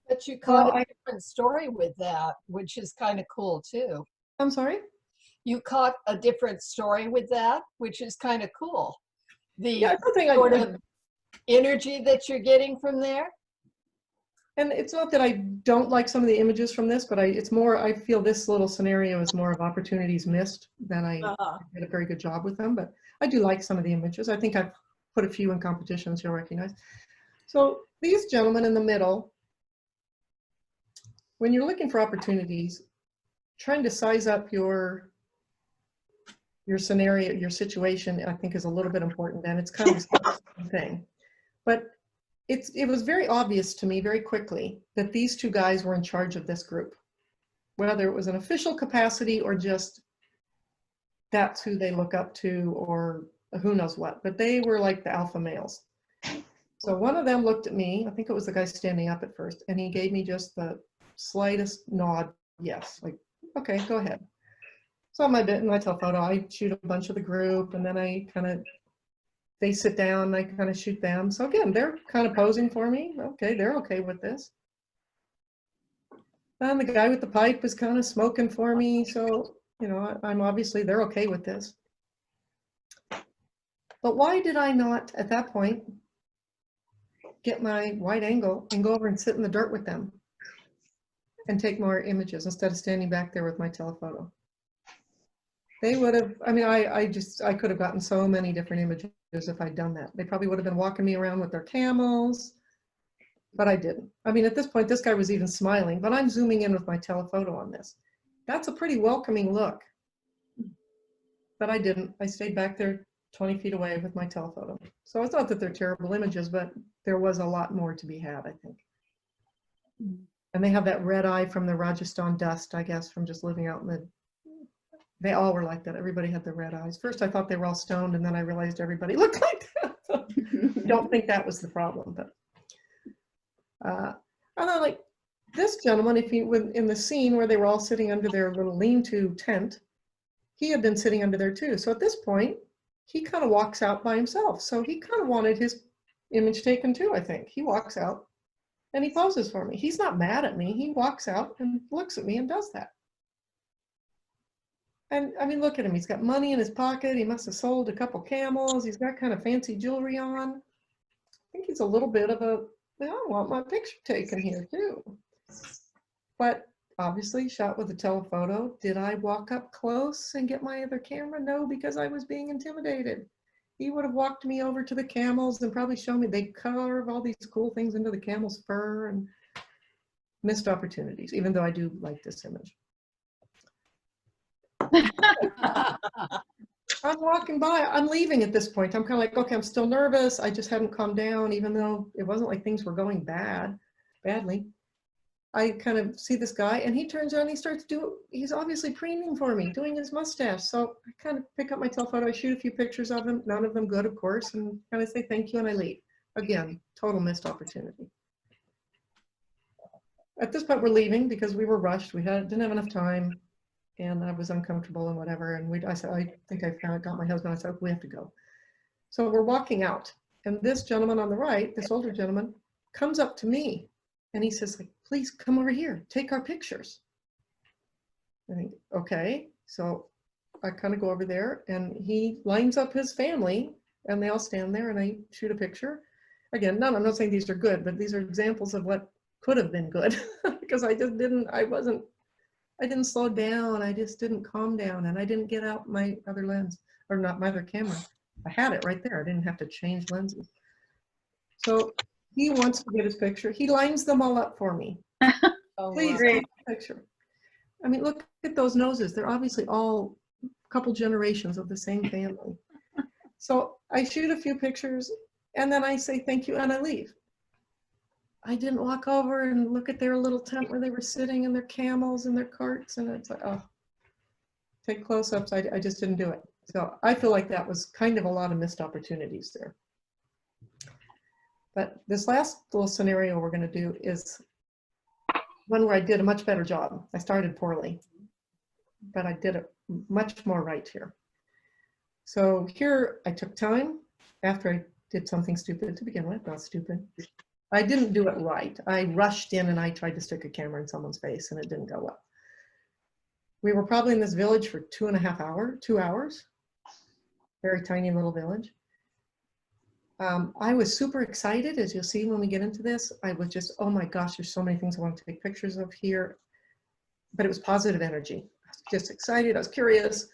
But you caught Well, a different story with that, which is kind of cool too. I'm sorry? You caught a different story with that, which is kind of cool. The Yeah, it's something sort of energy that you're getting from there. and it's not that I don't like some of the images from this, but it's more, I feel this little scenario is more of opportunities missed than I did a very good job with them, but I do like some of the images. I think I've put a few in competitions you'll recognize. So these gentlemen in the middle, when you're looking for opportunities, trying to size up your scenario, your situation, I think is a little bit important, and it's kind of the same thing. But it was very obvious to me very quickly that these two guys were in charge of this group, whether it was an official capacity or just that's who they look up to or who knows what, but they were like the alpha males. So one of them looked at me, I think it was the guy standing up at first, and he gave me just the slightest nod, yes, like, okay, go ahead. So on my telephoto, I shoot a bunch of the group, and then they sit down, I kind of shoot them. So again, they're kind of posing for me. Okay, they're okay with this. And the guy with the pipe is kind of smoking for me. So, you know, they're okay with this. But why did I not, at that point, get my wide angle and go over and sit in the dirt with them and take more images instead of standing back there with my telephoto? They would have, I mean, I could have gotten so many different images if I'd done that. They probably would have been walking me around with their camels, but I didn't. I mean, at this point, this guy was even smiling, but I'm zooming in with my telephoto on this. That's a pretty welcoming look, but I didn't. I stayed back there 20 feet away with my telephoto. So it's not that they're terrible images, but there was a lot more to be had, I think. And they have that red eye from the Rajasthan dust, I guess, from just living out in the, they all were like that. Everybody had the red eyes. First, I thought they were all stoned, and then I realized everybody looked like that. So I don't think that was the problem, but I know, like this gentleman, if he was in the scene where they were all sitting under their little lean-to tent, he had been sitting under there too. So at this point, he kind of walks out by himself. So he kind of wanted his image taken too, I think. He walks out and he poses for me. He's not mad at me. He walks out and looks at me and does that. And I mean, look at him. He's got money in his pocket. He must have sold a couple camels. He's got kind of fancy jewelry on. I think he's a little bit of a, well, I want my picture taken here too. But obviously shot with a telephoto. Did I walk up close and get my other camera? No, because I was being intimidated. He would have walked me over to the camels and probably shown me, they carve all these cool things into the camel's fur, and missed opportunities, even though I do like this image. I'm walking by, I'm leaving at this point. I'm kind of like, okay, I'm still nervous. I just hadn't calmed down, even though it wasn't like things were going badly. I kind of see this guy and he turns around and he starts he's obviously preening for me, doing his mustache. So I kind of pick up my telephoto, I shoot a few pictures of him, none of them good, of course, and kind of say thank you and I leave. Again, total missed opportunity. At this point, we're leaving because we were rushed. We didn't have enough time and I was uncomfortable and whatever. And I said, I think I got my husband, I said, we have to go. So we're walking out and this gentleman on the right, this older gentleman, comes up to me and he says, like, please come over here, take our pictures. I think, okay. So I kind of go over there and he lines up his family and they all stand there and I shoot a picture. Again, no, I'm not saying these are good, but these are examples of what could have been good because I just didn't, I didn't slow down. I just didn't calm down and I didn't get out my other lens, or not my other camera. I had it right there. I didn't have to change lenses. So he wants to get his picture. He lines them all up for me. Oh, Please wow. take a picture. I mean, look at those noses. They're obviously all a couple generations of the same family. So I shoot a few pictures and then I say thank you and I leave. I didn't walk over and look at their little tent where they were sitting and their camels and their carts, and it's like, oh, take close-ups. I just didn't do it. So I feel like that was kind of a lot of missed opportunities there. But this last little scenario we're going to do is one where I did a much better job. I started poorly, but I did it much more right here. So here I took time after I did something stupid to begin with, not stupid. I didn't do it right. I rushed in and I tried to stick a camera in someone's face and it didn't go well. We were probably in this village for 2 hours, very tiny little village. I was super excited, as you'll see when we get into this. I was just, oh my gosh, there's so many things I want to take pictures of here. But it was positive energy. I was just excited, I was curious.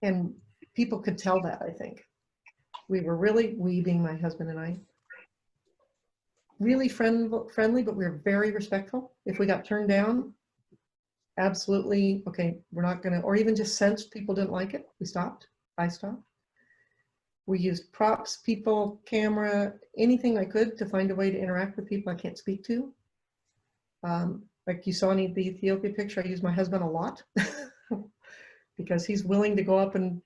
And people could tell that, I think. We were really, we being my husband and I, really friendly, but we were very respectful. If we got turned down, absolutely, okay, we're not gonna, or even just sensed people didn't like it, we stopped, I stopped. We used props, people, camera, anything I could to find a way to interact with people I can't speak to. Like you saw in the Ethiopia picture, I used my husband a lot because he's willing to go up and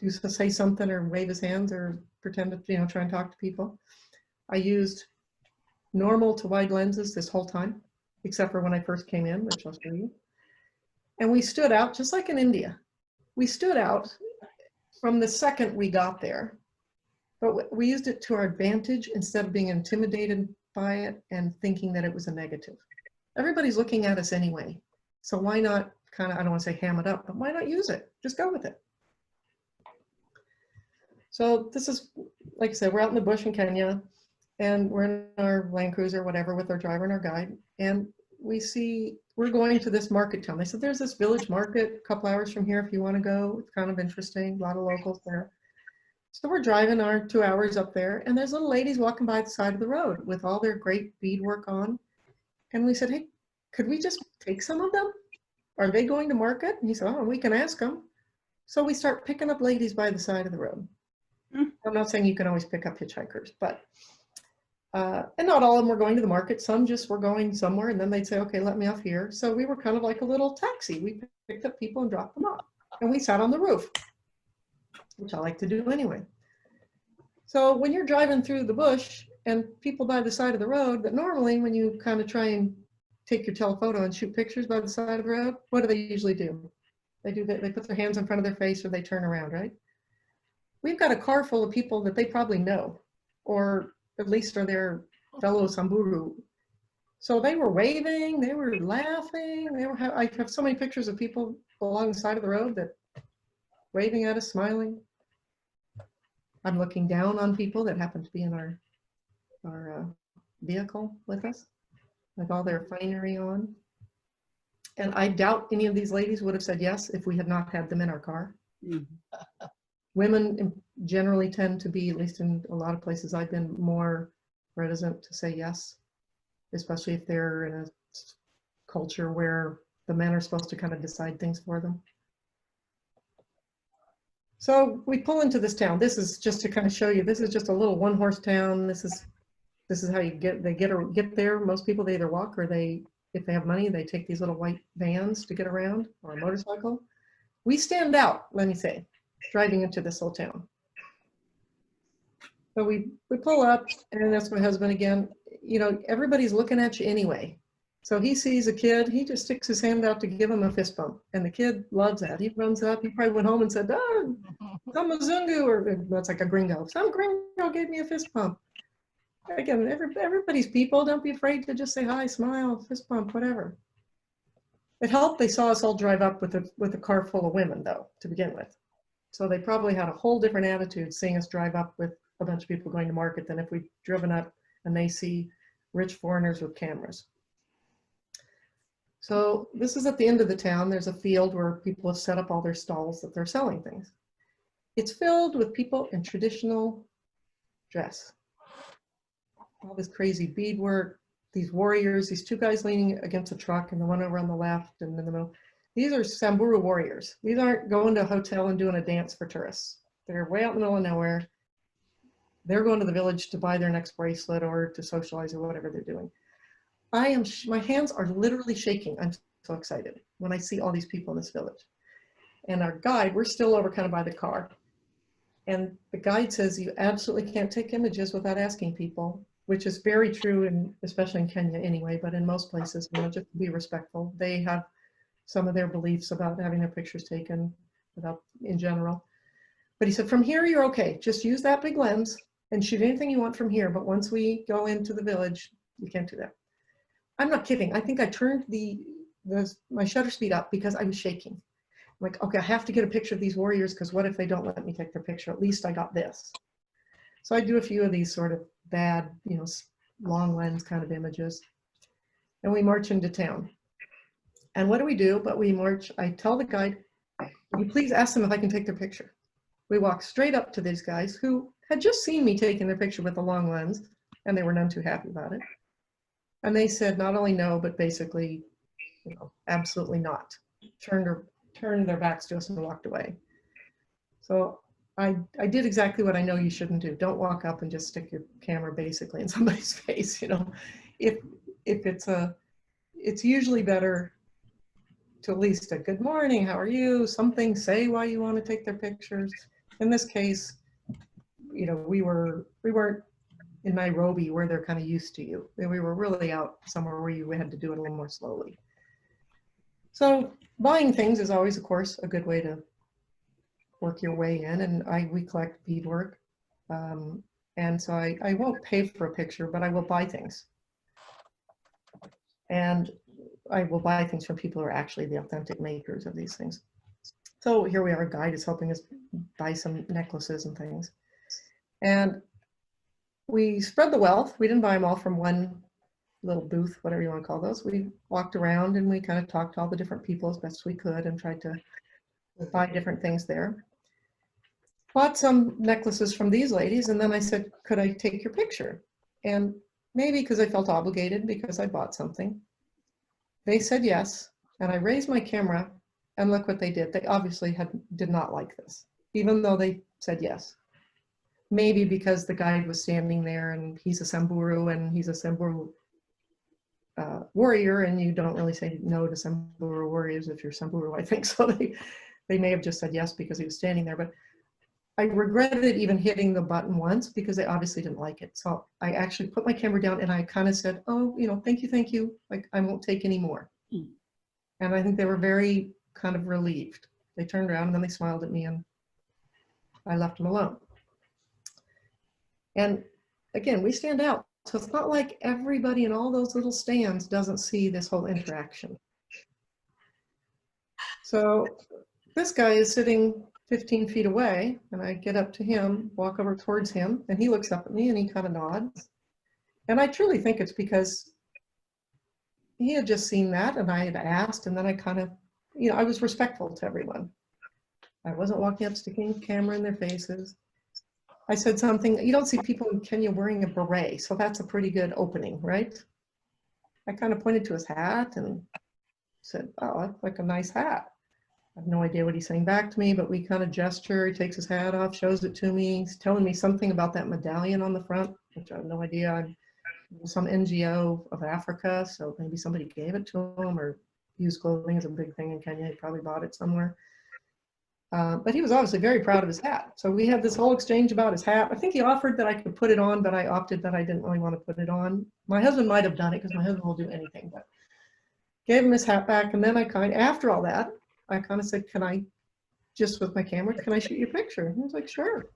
say something or wave his hands or pretend to, try and talk to people. I used normal to wide lenses this whole time, except for when I first came in, which I'll show you. And we stood out just like in India. We stood out from the second we got there, but we used it to our advantage instead of being intimidated by it and thinking that it was a negative. Everybody's looking at us anyway. So why not kind of, I don't want to say ham it up, but why not use it? Just go with it. So this is, like I said, we're out in the bush in Kenya. And we're in our Land Cruiser, whatever, with our driver and our guide. And we see we're going to this market town. They said, there's this village market a couple hours from here if you want to go. It's kind of interesting, a lot of locals there. So we're driving our 2 hours up there, and there's little ladies walking by the side of the road with all their great beadwork on. And we said, hey, could we just take some of them? Are they going to market? And he said, oh, we can ask them. So we start picking up ladies by the side of the road. I'm not saying you can always pick up hitchhikers, but, and not all of them were going to the market. Some just were going somewhere, and then they'd say, okay, let me off here. So we were kind of like a little taxi. We picked up people and dropped them off. And we sat on the roof, which I like to do anyway. So when you're driving through the bush and people by the side of the road, but normally when you kind of try and take your telephoto and shoot pictures by the side of the road, what do they usually do? They put their hands in front of their face or they turn around, right? We've got a car full of people that they probably know, or at least are their fellow Samburu. So they were waving, they were laughing, I have so many pictures of people along the side of the road that waving at us, smiling. I'm looking down on people that happen to be in our vehicle with us, with all their finery on. And I doubt any of these ladies would have said yes if we had not had them in our car. Women generally tend to be, at least in a lot of places I've been, more reticent to say yes, especially if they're in a culture where the men are supposed to kind of decide things for them. So we pull into this town. This is just to kind of show you, this is just a little one-horse town. This is how you get there. Most people, they either walk or if they have money, they take these little white vans to get around, or a motorcycle. We stand out, let me say, driving into this little town. So we pull up, and that's my husband again. You know, everybody's looking at you anyway. So he sees a kid, he just sticks his hand out to give him a fist bump. And the kid loves that. He runs up, he probably went home and said, oh, some Mzungu, or that's like a gringo. Some gringo gave me a fist bump. Again, everybody's people. Don't be afraid to just say hi, smile, fist bump, whatever. It helped they saw us all drive up with a car full of women, though, to begin with. So they probably had a whole different attitude seeing us drive up with a bunch of people going to market than if we'd driven up and they see rich foreigners with cameras. So this is at the end of the town. There's a field where people have set up all their stalls that they're selling things. It's filled with people in traditional dress. All this crazy beadwork, these warriors, these two guys leaning against a truck, and the one over on the left and in the middle. These are Samburu Warriors. These aren't going to a hotel and doing a dance for tourists. They're way out in the middle of nowhere. They're going to the village to buy their next bracelet or to socialize or whatever they're doing. My hands are literally shaking. I'm so excited when I see all these people in this village. And our guide, we're still over kind of by the car. And the guide says you absolutely can't take images without asking people, which is very true, especially in Kenya anyway, but in most places, you know, just to be respectful. They have some of their beliefs about having their pictures taken in general. But he said, from here, you're okay. Just use that big lens and shoot anything you want from here. But once we go into the village, you can't do that. I'm not kidding. I think I turned my shutter speed up because I was shaking. I'm like, okay, I have to get a picture of these warriors because what if they don't let me take their picture? At least I got this. So I do a few of these sort of bad, you know, long lens kind of images. And we march into town. And what do we do? But we march, I tell the guide, will you please ask them if I can take their picture? We walk straight up to these guys who had just seen me taking their picture with a long lens, and they were none too happy about it. And they said not only no, but basically, you know, absolutely not. Turned their backs to us and walked away. So I did exactly what I know you shouldn't do. Don't walk up and just stick your camera basically in somebody's face. You know, if it's usually better to at least a good morning, how are you? Something, say why you want to take their pictures. In this case, you know, we weren't in Nairobi where they're kind of used to you. We were really out somewhere where you had to do it a little more slowly. So buying things is always, of course, a good way to work your way in. And we collect beadwork. And so I won't pay for a picture, but I will buy things. And I will buy things from people who are actually the authentic makers of these things. So here we are, a guide is helping us buy some necklaces and things. And we spread the wealth. We didn't buy them all from one little booth, whatever you want to call those. We walked around and we kind of talked to all the different people as best we could and tried to buy different things there. Bought some necklaces from these ladies, and then I said, could I take your picture? And maybe because I felt obligated because I bought something, they said yes. And I raised my camera, and look what they did. They obviously did not like this, even though they said yes. Maybe because the guide was standing there and he's a Samburu and he's a Samburu warrior, and you don't really say no to Samburu warriors if you're Samburu, I think. So they may have just said yes because he was standing there. But I regretted even hitting the button once because they obviously didn't like it. So I actually put my camera down and I kind of said, oh, you know, thank you. Like, I won't take any more. And I think they were very kind of relieved. They turned around and then they smiled at me and I left them alone. And again, we stand out. So it's not like everybody in all those little stands doesn't see this whole interaction. So this guy is sitting 15 feet away, and I get up to him, walk over towards him, and he looks up at me and he kind of nods. And I truly think it's because he had just seen that and I had asked, and then I kind of, you know, I was respectful to everyone. I wasn't walking up sticking the camera in their faces. I said something, you don't see people in Kenya wearing a beret, so that's a pretty good opening, right? I kind of pointed to his hat and said, oh, that's like a nice hat. I have no idea what he's saying back to me, but we kind of gesture. He takes his hat off, shows it to me. He's telling me something about that medallion on the front, which I have no idea. I'm some NGO of Africa, so maybe somebody gave it to him, or used clothing is a big thing in Kenya. He probably bought it somewhere. But he was obviously very proud of his hat. So we had this whole exchange about his hat. I think he offered that I could put it on, but I opted that I didn't really want to put it on. My husband might have done it because my husband will do anything, but gave him his hat back. And then after all that, I kind of said, can I, just with my camera, can I shoot your picture? And he was like, sure.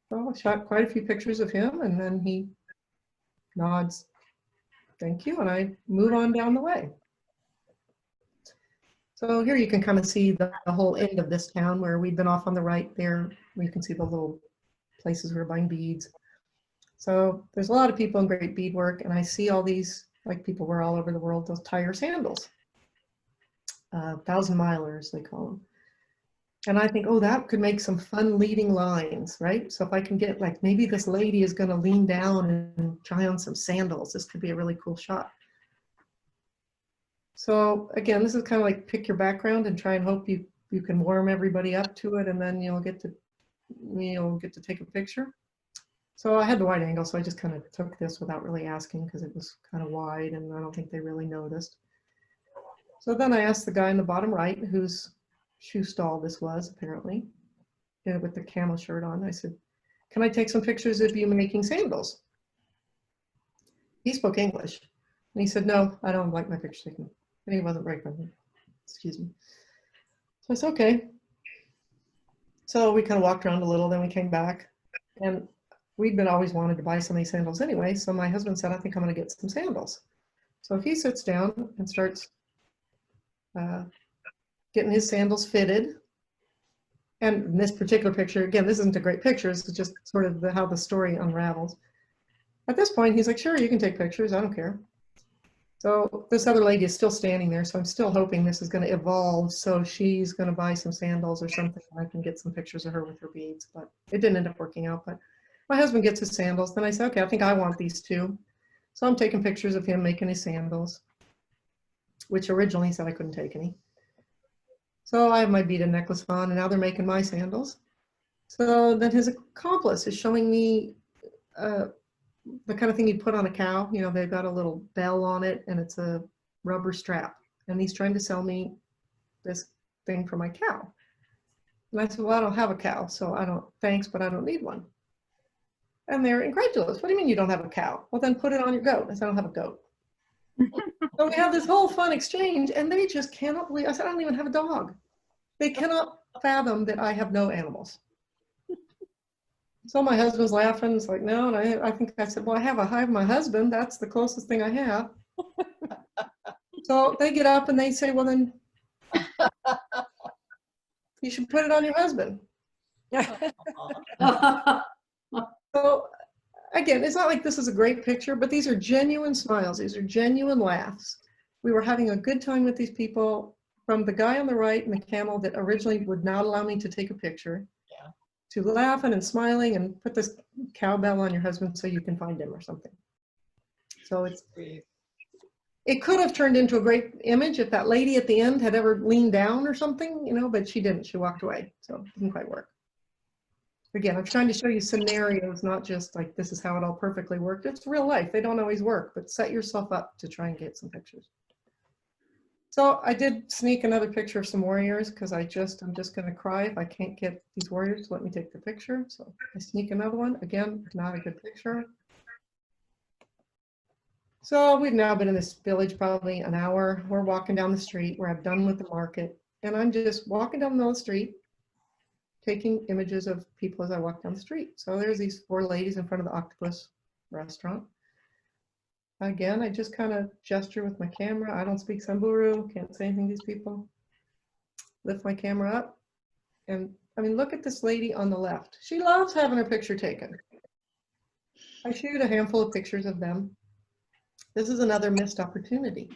So I shot quite a few pictures of him, and then he nods, thank you, and I move on down the way. So here you can kind of see the whole end of this town where we've been off on the right there, where you can see the little places we're buying beads. So there's a lot of people in great beadwork, and I see all these, like people wear all over the world, those tire sandals. 1,000-milers, they call them. And I think, oh, that could make some fun leading lines, right? So if I can get, like, maybe this lady is going to lean down and try on some sandals. This could be a really cool shot. So again, this is kind of like pick your background and try and hope you can warm everybody up to it, and then you'll get to take a picture. So I had the wide angle, so I just kind of took this without really asking because it was kind of wide, and I don't think they really noticed. So then I asked the guy in the bottom right, whose shoe stall this was apparently, with the camel shirt on. I said, can I take some pictures of you making sandals? He spoke English. And he said, no, I don't like my picture taken. And he wasn't very friendly. Excuse me. So I said, okay. So we kind of walked around a little, then we came back. And we'd been always wanted to buy some of these sandals anyway. So my husband said, I think I'm going to get some sandals. So he sits down and starts getting his sandals fitted. And in this particular picture, again, this isn't a great picture. This is just sort of how the story unravels. At this point, he's like, sure, you can take pictures. I don't care. So this other lady is still standing there. So I'm still hoping this is going to evolve. So she's going to buy some sandals or something. And I can get some pictures of her with her beads. But it didn't end up working out. But my husband gets his sandals. Then I said, okay, I think I want these too. So I'm taking pictures of him making his sandals, which originally he said I couldn't take any. So I have my beaded necklace on, and now they're making my sandals. So then his accomplice is showing me the kind of thing you'd put on a cow. You know, they've got a little bell on it, and it's a rubber strap. And he's trying to sell me this thing for my cow. And I said, well, I don't have a cow, so I don't, thanks, but I don't need one. And they're incredulous. What do you mean you don't have a cow? Well, then put it on your goat. I said, I don't have a goat. So we have this whole fun exchange, and they just cannot believe. I said, I don't even have a dog. They cannot fathom that I have no animals. So my husband's laughing. It's like, no, and I think I said, well, I have my husband. That's the closest thing I have. So they get up and they say, well, then you should put it on your husband. So again, it's not like this is a great picture, but these are genuine smiles. These are genuine laughs. We were having a good time with these people, from the guy on the right and the camel that originally would not allow me to take a picture, to laughing and smiling and put this cowbell on your husband so you can find him or something. So it could have turned into a great image if that lady at the end had ever leaned down or something, you know, but she didn't. She walked away, so it didn't quite work. Again, I'm trying to show you scenarios, not just like this is how it all perfectly worked. It's real life. They don't always work, but set yourself up to try and get some pictures. So I did sneak another picture of some warriors because I'm just going to cry if I can't get these warriors to let me take the picture. So I sneak another one. Again, not a good picture. So we've now been in this village probably an hour. We're walking down the street where I'm done with the market. And I'm just walking down the middle of the street, taking images of people as I walk down the street. So there's these 4 ladies in front of the octopus restaurant. Again, I just kind of gesture with my camera. I don't speak Samburu, can't say anything to these people. Lift my camera up. And I mean, look at this lady on the left. She loves having her picture taken. I shoot a handful of pictures of them. This is another missed opportunity.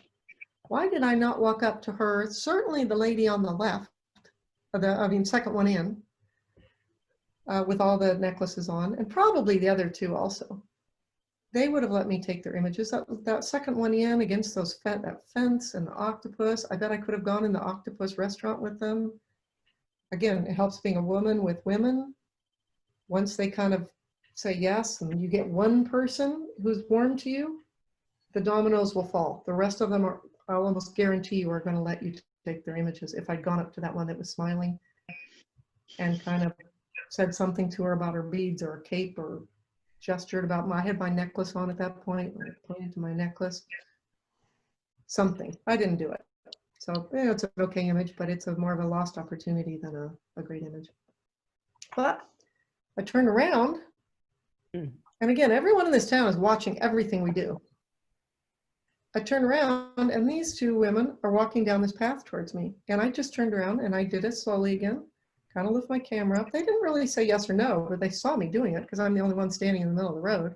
Why did I not walk up to her? Certainly the lady on the left, second one in, with all the necklaces on, and probably the other 2 also. They would have let me take their images. That second one in against that fence and the octopus. I bet I could have gone in the octopus restaurant with them. Again, it helps being a woman with women. Once they kind of say yes, and you get one person who's warm to you, the dominoes will fall. The rest of them are, I'll almost guarantee you, are going to let you take their images. If I'd gone up to that one that was smiling and kind of said something to her about her beads or a cape, or gestured about I had my necklace on at that point, or pointed to my necklace, something. I didn't do it. So it's an okay image, but it's more of a lost opportunity than a great image. But I turned around, and again, everyone in this town is watching everything we do. I turned around, and these 2 women are walking down this path towards me. And I just turned around, and I did it slowly again, kind of lift my camera up. They didn't really say yes or no, but they saw me doing it because I'm the only one standing in the middle of the road.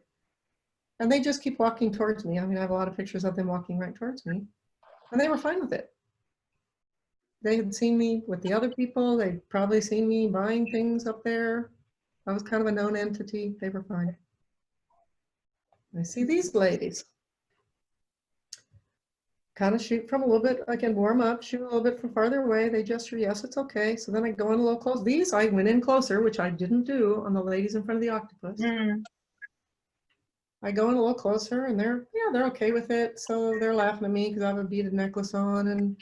And they just keep walking towards me. I mean, I have a lot of pictures of them walking right towards me. And they were fine with it. They had seen me with the other people. They'd probably seen me buying things up there. I was kind of a known entity. They were fine. I see these ladies. Kind of shoot from a little bit, I can warm up, shoot a little bit from farther away. They gesture, yes, it's okay. So then I go in a little close. These, I went in closer, which I didn't do on the ladies in front of the octopus. I go in a little closer, and they're okay with it. So they're laughing at me because I have a beaded necklace on. And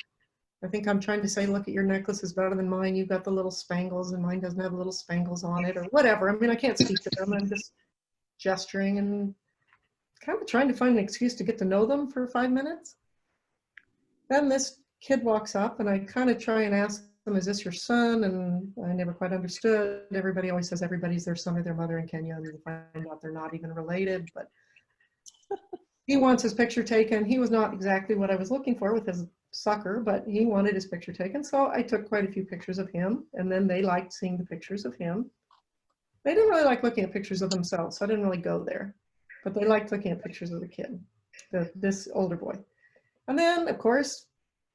I think I'm trying to say, look at your necklace is better than mine. You've got the little spangles and mine doesn't have little spangles on it, or whatever. I mean, I can't speak to them. I'm just gesturing and kind of trying to find an excuse to get to know them for 5 minutes. Then this kid walks up, and I kind of try and ask them, is this your son? And I never quite understood. Everybody always says everybody's their son or their mother in Kenya. They find out they're not even related, but he wants his picture taken. He was not exactly what I was looking for with his sucker, but he wanted his picture taken. So I took quite a few pictures of him, and then they liked seeing the pictures of him. They didn't really like looking at pictures of themselves, so I didn't really go there, but they liked looking at pictures of the kid, this older boy. And then, of course,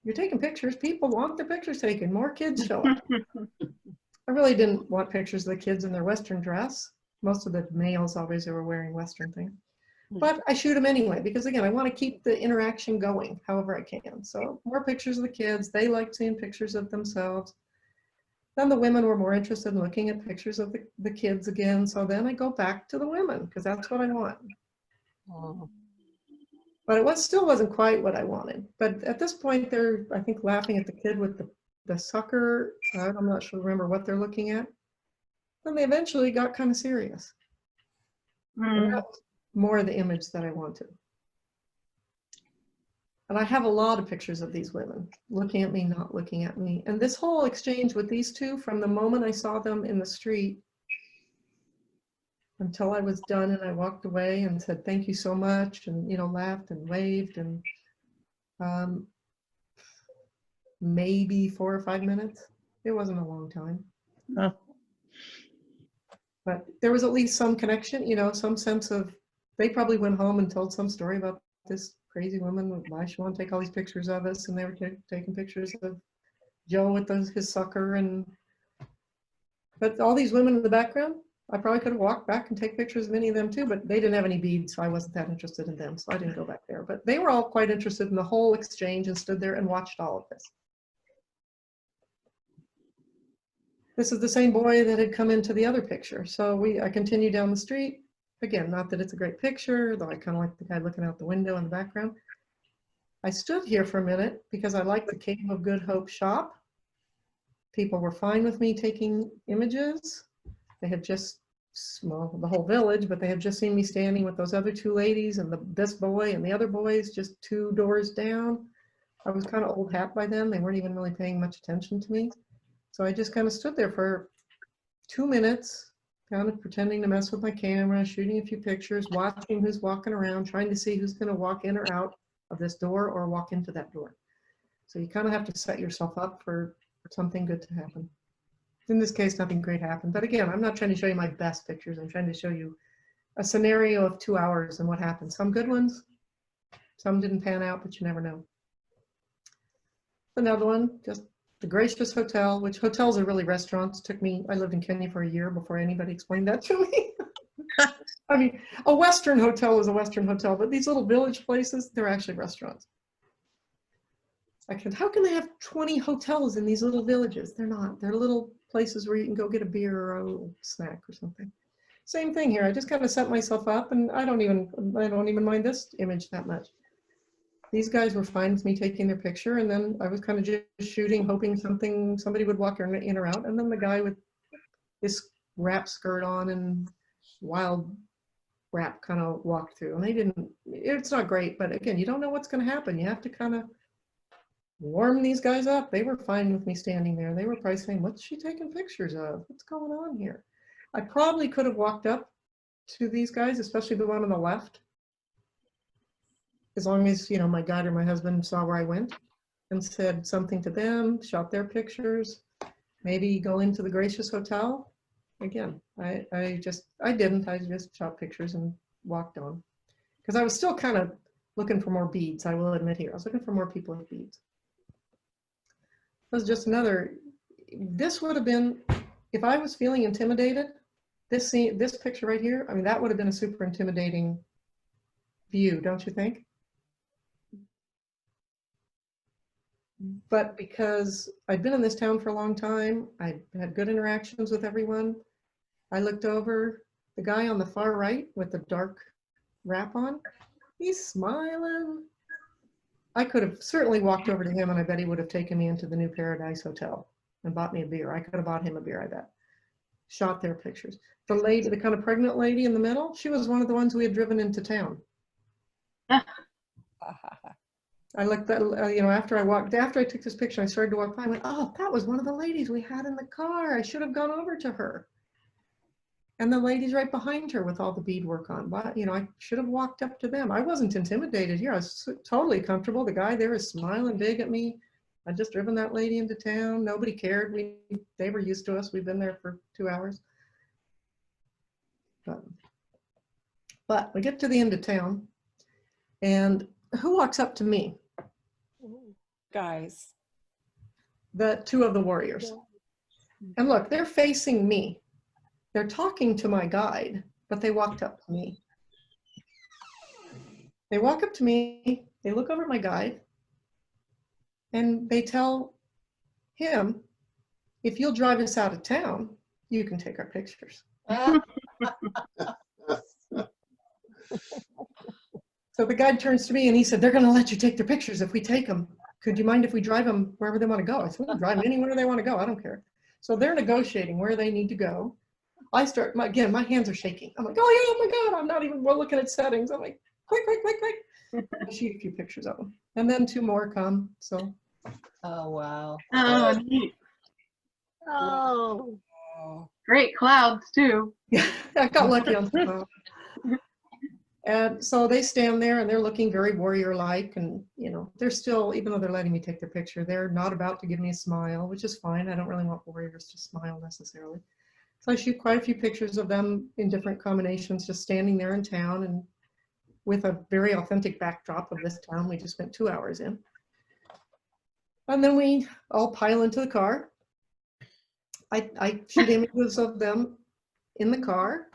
you're taking pictures. People want their pictures taken. More kids show up. I really didn't want pictures of the kids in their Western dress. Most of the males always were wearing Western things. But I shoot them anyway, because again, I want to keep the interaction going however I can. So more pictures of the kids. They liked seeing pictures of themselves. Then the women were more interested in looking at pictures of the kids again. So then I go back to the women, because that's what I want. Oh. But it still wasn't quite what I wanted. But at this point, they're, I think, laughing at the kid with the sucker. I'm not sure, remember what they're looking at. Then they eventually got kind of serious. And that was more of the image that I wanted. And I have a lot of pictures of these women looking at me, not looking at me. And this whole exchange with these 2, from the moment I saw them in the street until I was done and I walked away and said, thank you so much, and, you know, laughed and waved, and maybe 4 or 5 minutes. It wasn't a long time. Oh. But there was at least some connection, you know, some sense of, they probably went home and told some story about this crazy woman, why she wanted to take all these pictures of us, and they were taking pictures of Joe with his sucker, but all these women in the background, I probably could have walked back and take pictures of any of them too, but they didn't have any beads, so I wasn't that interested in them, so I didn't go back there. But they were all quite interested in the whole exchange and stood there and watched all of this. This is the same boy that had come into the other picture. So I continued down the street. Again, not that it's a great picture, though I kind of like the guy looking out the window in the background. I stood here for a minute because I like the Cave of Good Hope shop. People were fine with me taking images. They had just, well, the whole village, but they had just seen me standing with those other two ladies and this boy and the other boys just 2 doors down. I was kind of old hat by then. They weren't even really paying much attention to me. So I just kind of stood there for 2 minutes, kind of pretending to mess with my camera, shooting a few pictures, watching who's walking around, trying to see who's going to walk in or out of this door or walk into that door. So you kind of have to set yourself up for something good to happen. In this case, nothing great happened. But again, I'm not trying to show you my best pictures. I'm trying to show you a scenario of 2 hours and what happened. Some good ones, some didn't pan out, but you never know. Another one, just the Gracious Hotel, which hotels are really restaurants. I lived in Kenya for a year before anybody explained that to me. I mean, a Western hotel is a Western hotel, but these little village places, they're actually restaurants. How can they have 20 hotels in these little villages? They're not. They're little places where you can go get a beer or a little snack or something. Same thing here. I just kind of set myself up, and I don't even mind this image that much. These guys were fine with me taking their picture, and then I was kind of just shooting, hoping somebody would walk in or out, and then the guy with this wrap skirt on and wild wrap kind of walked through, and it's not great, but again, you don't know what's going to happen. You have to kind of warm these guys up. They were fine with me standing there. They were probably saying, what's she taking pictures of? What's going on here? I probably could have walked up to these guys, especially the one on the left, as long as, you know, my guide or my husband saw where I went, and said something to them, shot their pictures, maybe go into the Gracious Hotel. Again, I just shot pictures and walked on, because I was still kind of looking for more beads. I will admit here, I was looking for more people with beads. That was just another, this would have been, if I was feeling intimidated, this picture right here, I mean, that would have been a super intimidating view, don't you think? But because I'd been in this town for a long time, I had good interactions with everyone. I looked over, the guy on the far right with the dark wrap on, he's smiling. I could have certainly walked over to him, and I bet he would have taken me into the New Paradise Hotel and bought me a beer. I could have bought him a beer, I bet. Shot their pictures. The lady, the kind of pregnant lady in the middle, she was one of the ones we had driven into town. I looked at, you know, after I took this picture, I started to walk by, I went, oh, that was one of the ladies we had in the car. I should have gone over to her. And the lady's right behind her with all the beadwork on. But, you know, I should have walked up to them. I wasn't intimidated here. I was totally comfortable. The guy there is smiling big at me. I'd just driven that lady into town. Nobody cared. They were used to us. We've been there for 2 hours. But we get to the end of town, and who walks up to me? Guys. The 2 of the warriors. And look, they're facing me. They're talking to my guide, but they walked up to me. They walk up to me, they look over at my guide, and they tell him, if you'll drive us out of town, you can take our pictures. So the guide turns to me and he said, they're going to let you take their pictures if we take them. Could you mind if we drive them wherever they want to go? I said, we'll drive them anywhere they want to go. I don't care. So they're negotiating where they need to go. I start, again, my hands are shaking. I'm like, oh yeah, oh my God, I'm not even looking at settings. I'm like, quick. I shoot a few pictures of them. And then 2 more come, so. Oh, wow. Oh, neat. Oh, Great clouds too. Yeah, I got lucky on the phone. And so they stand there and they're looking very warrior-like, and you know, they're still, even though they're letting me take their picture, they're not about to give me a smile, which is fine. I don't really want warriors to smile necessarily. So I shoot quite a few pictures of them in different combinations, just standing there in town and with a very authentic backdrop of this town we just spent 2 hours in. And then we all pile into the car. I shoot images of them in the car.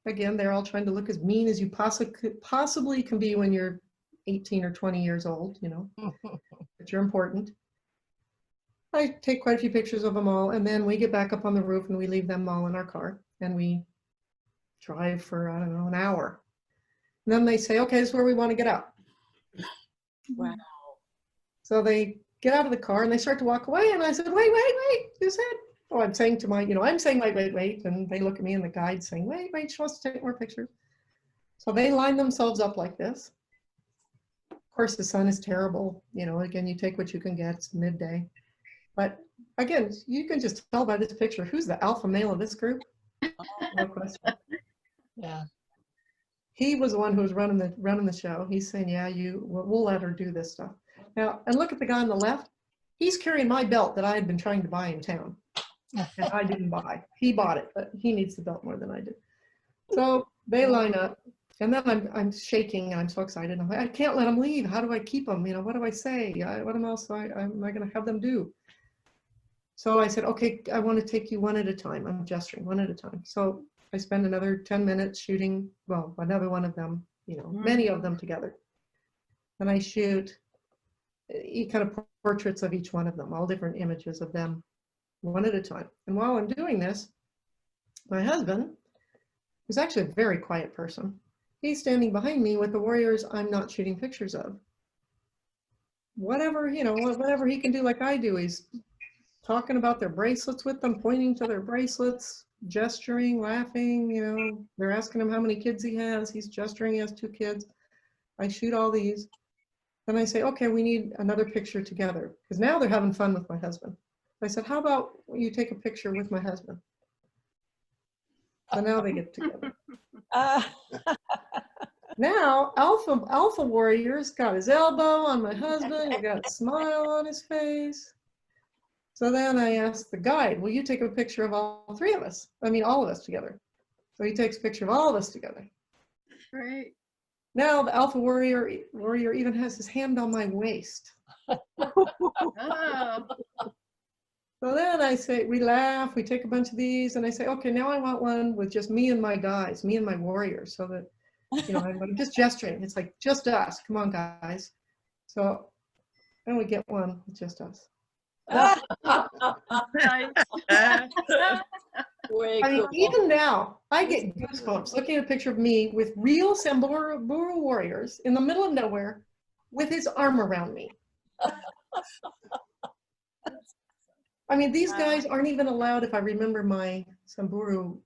Again, they're all trying to look as mean as you possibly can be when you're 18 or 20 years old, you know, but you're important. I take quite a few pictures of them all, and then we get back up on the roof and we leave them all in our car and we drive for, I don't know, an hour. And then they say, okay, this is where we want to get out. Wow. So they get out of the car and they start to walk away, and I said, wait, you said, oh, I'm saying to my, you know, I'm saying wait, and they look at me and the guide's saying, wait, she wants to take more pictures. So they line themselves up like this. Of course, the sun is terrible. You know, again, you take what you can get, it's midday. But again, you can just tell by this picture, who's the alpha male of this group? No question. Yeah. He was the one who was running the show. He's saying, yeah, we'll let her do this stuff. Now, and look at the guy on the left. He's carrying my belt that I had been trying to buy in town. And I didn't buy. He bought it, but he needs the belt more than I do. So they line up, and then I'm shaking and I'm so excited. I'm like, I can't let them leave. How do I keep them? You know, what do I say? What else am I going to have them do? So I said, okay, I want to take you one at a time. I'm gesturing one at a time. So I spend another 10 minutes shooting, well, another one of them, you know, many of them together. And I shoot kind of portraits of each one of them, all different images of them, one at a time. And while I'm doing this, my husband, who's actually a very quiet person, he's standing behind me with the warriors I'm not shooting pictures of. Whatever, you know, whatever he can do like I do, he's talking about their bracelets with them, pointing to their bracelets, gesturing, laughing, you know, they're asking him how many kids he has. He's gesturing, he has 2 kids. I shoot all these. Then I say, okay, we need another picture together, because now they're having fun with my husband. I said, how about you take a picture with my husband? So now they get together. Now, Alpha Warrior's got his elbow on my husband, he got a smile on his face. So then I asked the guide, will you take a picture of all 3 of us? I mean, all of us together. So he takes a picture of all of us together. Great. Now the Alpha Warrior even has his hand on my waist. Oh, So then I say, we laugh, we take a bunch of these, and I say, okay, now I want one with just me and my guys, me and my warriors, so that, you know, I'm just gesturing. It's like, just us, come on, guys. So then we get one with just us. nice. Way I mean, cool. even now, I get goosebumps looking at a picture of me with real Samburu Warriors in the middle of nowhere with his arm around me. I mean, these guys aren't even allowed, if I remember my Samburu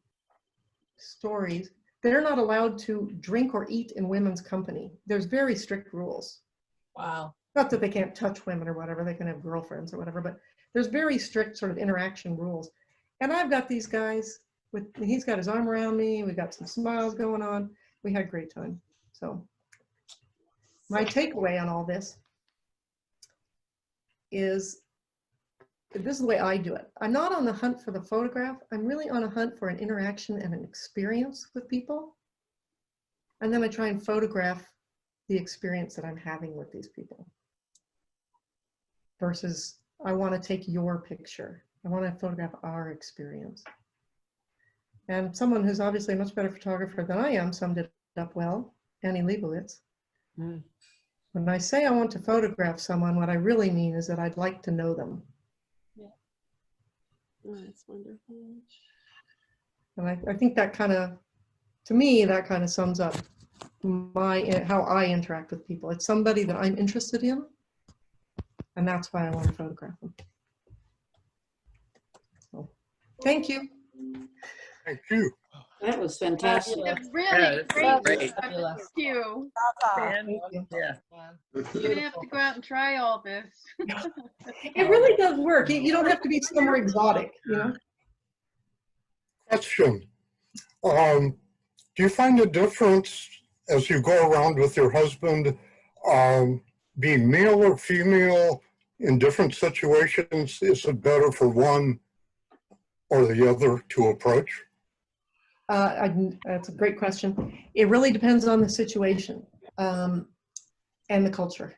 stories, they're not allowed to drink or eat in women's company. There's very strict rules. Wow. Not that they can't touch women or whatever, they can have girlfriends or whatever, but there's very strict sort of interaction rules. And I've got these guys he's got his arm around me, we've got some smiles going on. We had a great time. So my takeaway on all this is, this is the way I do it. I'm not on the hunt for the photograph. I'm really on a hunt for an interaction and an experience with people. And then I try and photograph the experience that I'm having with these people. Versus, I want to take your picture. I want to photograph our experience. And someone who's obviously a much better photographer than I am summed it up well, Annie Leibovitz. When I say I want to photograph someone, what I really mean is that I'd like to know them. Oh, that's wonderful. And I think that kind of, to me, that kind of sums up how I interact with people. It's somebody that I'm interested in, and that's why I want to photograph them. So, thank you. Thank you. That was fantastic. It's really Yeah, great. great. Thank you. And, Thank you. yeah. You're gonna have to go out and try all this. It really does work. You don't have to be somewhere exotic, you know? Question. Do you find a difference as you go around with your husband, being male or female in different situations? Is it better for one or the other to approach? That's a great question. It really depends on the situation and the culture.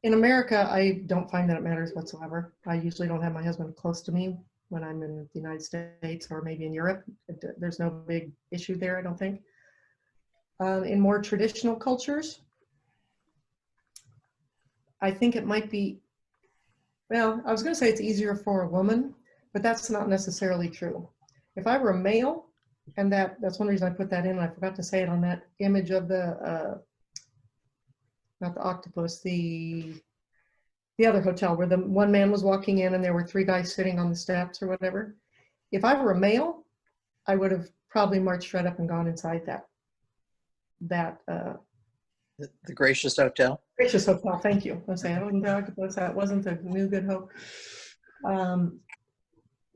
In America, I don't find that it matters whatsoever. I usually don't have my husband close to me when I'm in the United States or maybe in Europe. There's no big issue there, I don't think. In more traditional cultures, I think it might be, well, I was going to say it's easier for a woman, but that's not necessarily true. If I were a male, and that's one reason I put that in, and I forgot to say it on that image of the, not the octopus, the other hotel where the one man was walking in and there were 3 guys sitting on the steps or whatever. If I were a male, I would have probably marched right up and gone inside the Gracious Hotel. Gracious Hotel, thank you. I was saying, I wasn't the octopus, that wasn't the New Good Hope.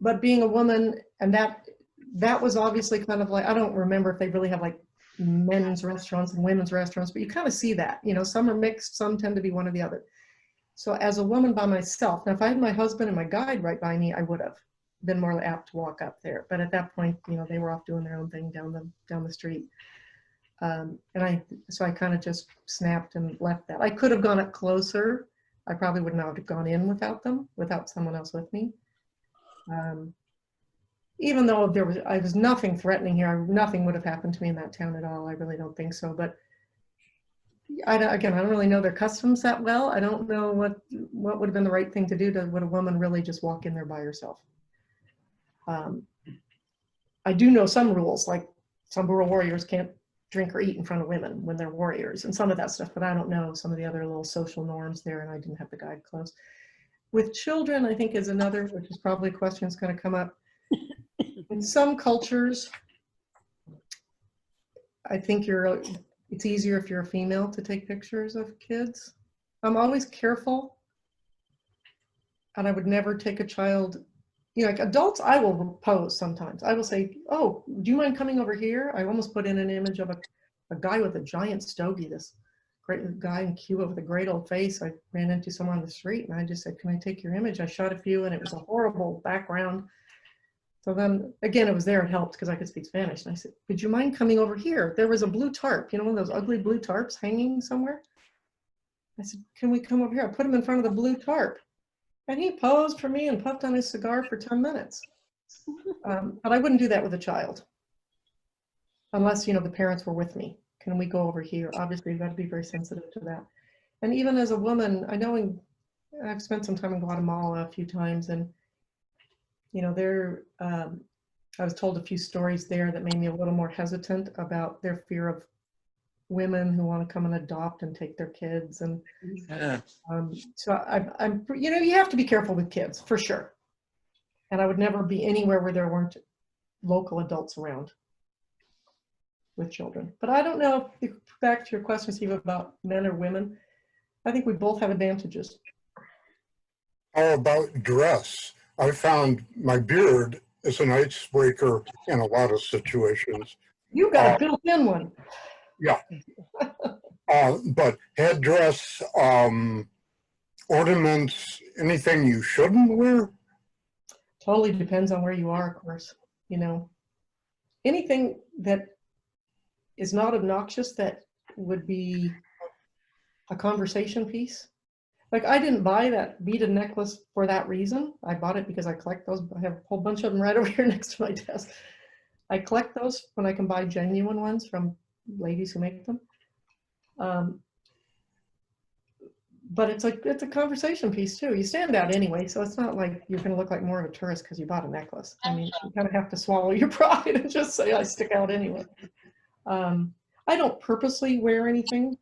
But being a woman, and that was obviously kind of like, I don't remember if they really have like men's restaurants and women's restaurants, but you kind of see that, you know, some are mixed, some tend to be one or the other. So as a woman by myself, now if I had my husband and my guide right by me, I would have been more apt to walk up there. But at that point, you know, they were off doing their own thing down the street. So I kind of just snapped and left that. I could have gone up closer. I probably would not have gone in without them, without someone else with me. Even though I was nothing threatening here, nothing would have happened to me in that town at all. I really don't think so. But I don't really know their customs that well. I don't know what would have been the right thing to do. Would a woman really just walk in there by herself? I do know some rules, like Samburu Warriors can't drink or eat in front of women when they're warriors and some of that stuff, but I don't know some of the other little social norms there, and I didn't have the guide close. With children, I think is another, which is probably a question that's going to come up. In some cultures, I think it's easier if you're a female to take pictures of kids. I'm always careful, and I would never take a child, you know, like adults, I will pose sometimes. I will say, oh, do you mind coming over here? I almost put in an image of a guy with a giant stogie, this great guy in Cuba with a great old face. I ran into someone on the street and I just said, can I take your image? I shot a few and it was a horrible background. So then again, it was there, it helped because I could speak Spanish. And I said, would you mind coming over here? There was a blue tarp, you know, one of those ugly blue tarps hanging somewhere. I said, can we come over here? I put him in front of the blue tarp. And he posed for me and puffed on his cigar for 10 minutes. But I wouldn't do that with a child. Unless, you know, the parents were with me. Can we go over here? Obviously, you've got to be very sensitive to that. And even as a woman, I know I've spent some time in Guatemala a few times, and, you know, I was told a few stories there that made me a little more hesitant about their fear of women who want to come and adopt and take their kids. And Yeah. so I'm, you know, you have to be careful with kids for sure. And I would never be anywhere where there weren't local adults around with children. But I don't know, if back to your question, Steve, about men or women, I think we both have advantages. How about dress? I found my beard is an icebreaker in a lot of situations. You got a built-in one. Yeah. But headdress, ornaments, anything you shouldn't wear? Totally depends on where you are, of course. You know, anything that is not obnoxious that would be a conversation piece. Like, I didn't buy that beaded necklace for that reason. I bought it because I collect those. I have a whole bunch of them right over here next to my desk. I collect those when I can buy genuine ones from ladies who make them. But it's a conversation piece too. You stand out anyway, so it's not like you're going to look like more of a tourist because you bought a necklace. I mean, you kind of have to swallow your pride and just say, I stick out anyway. I don't purposely wear anything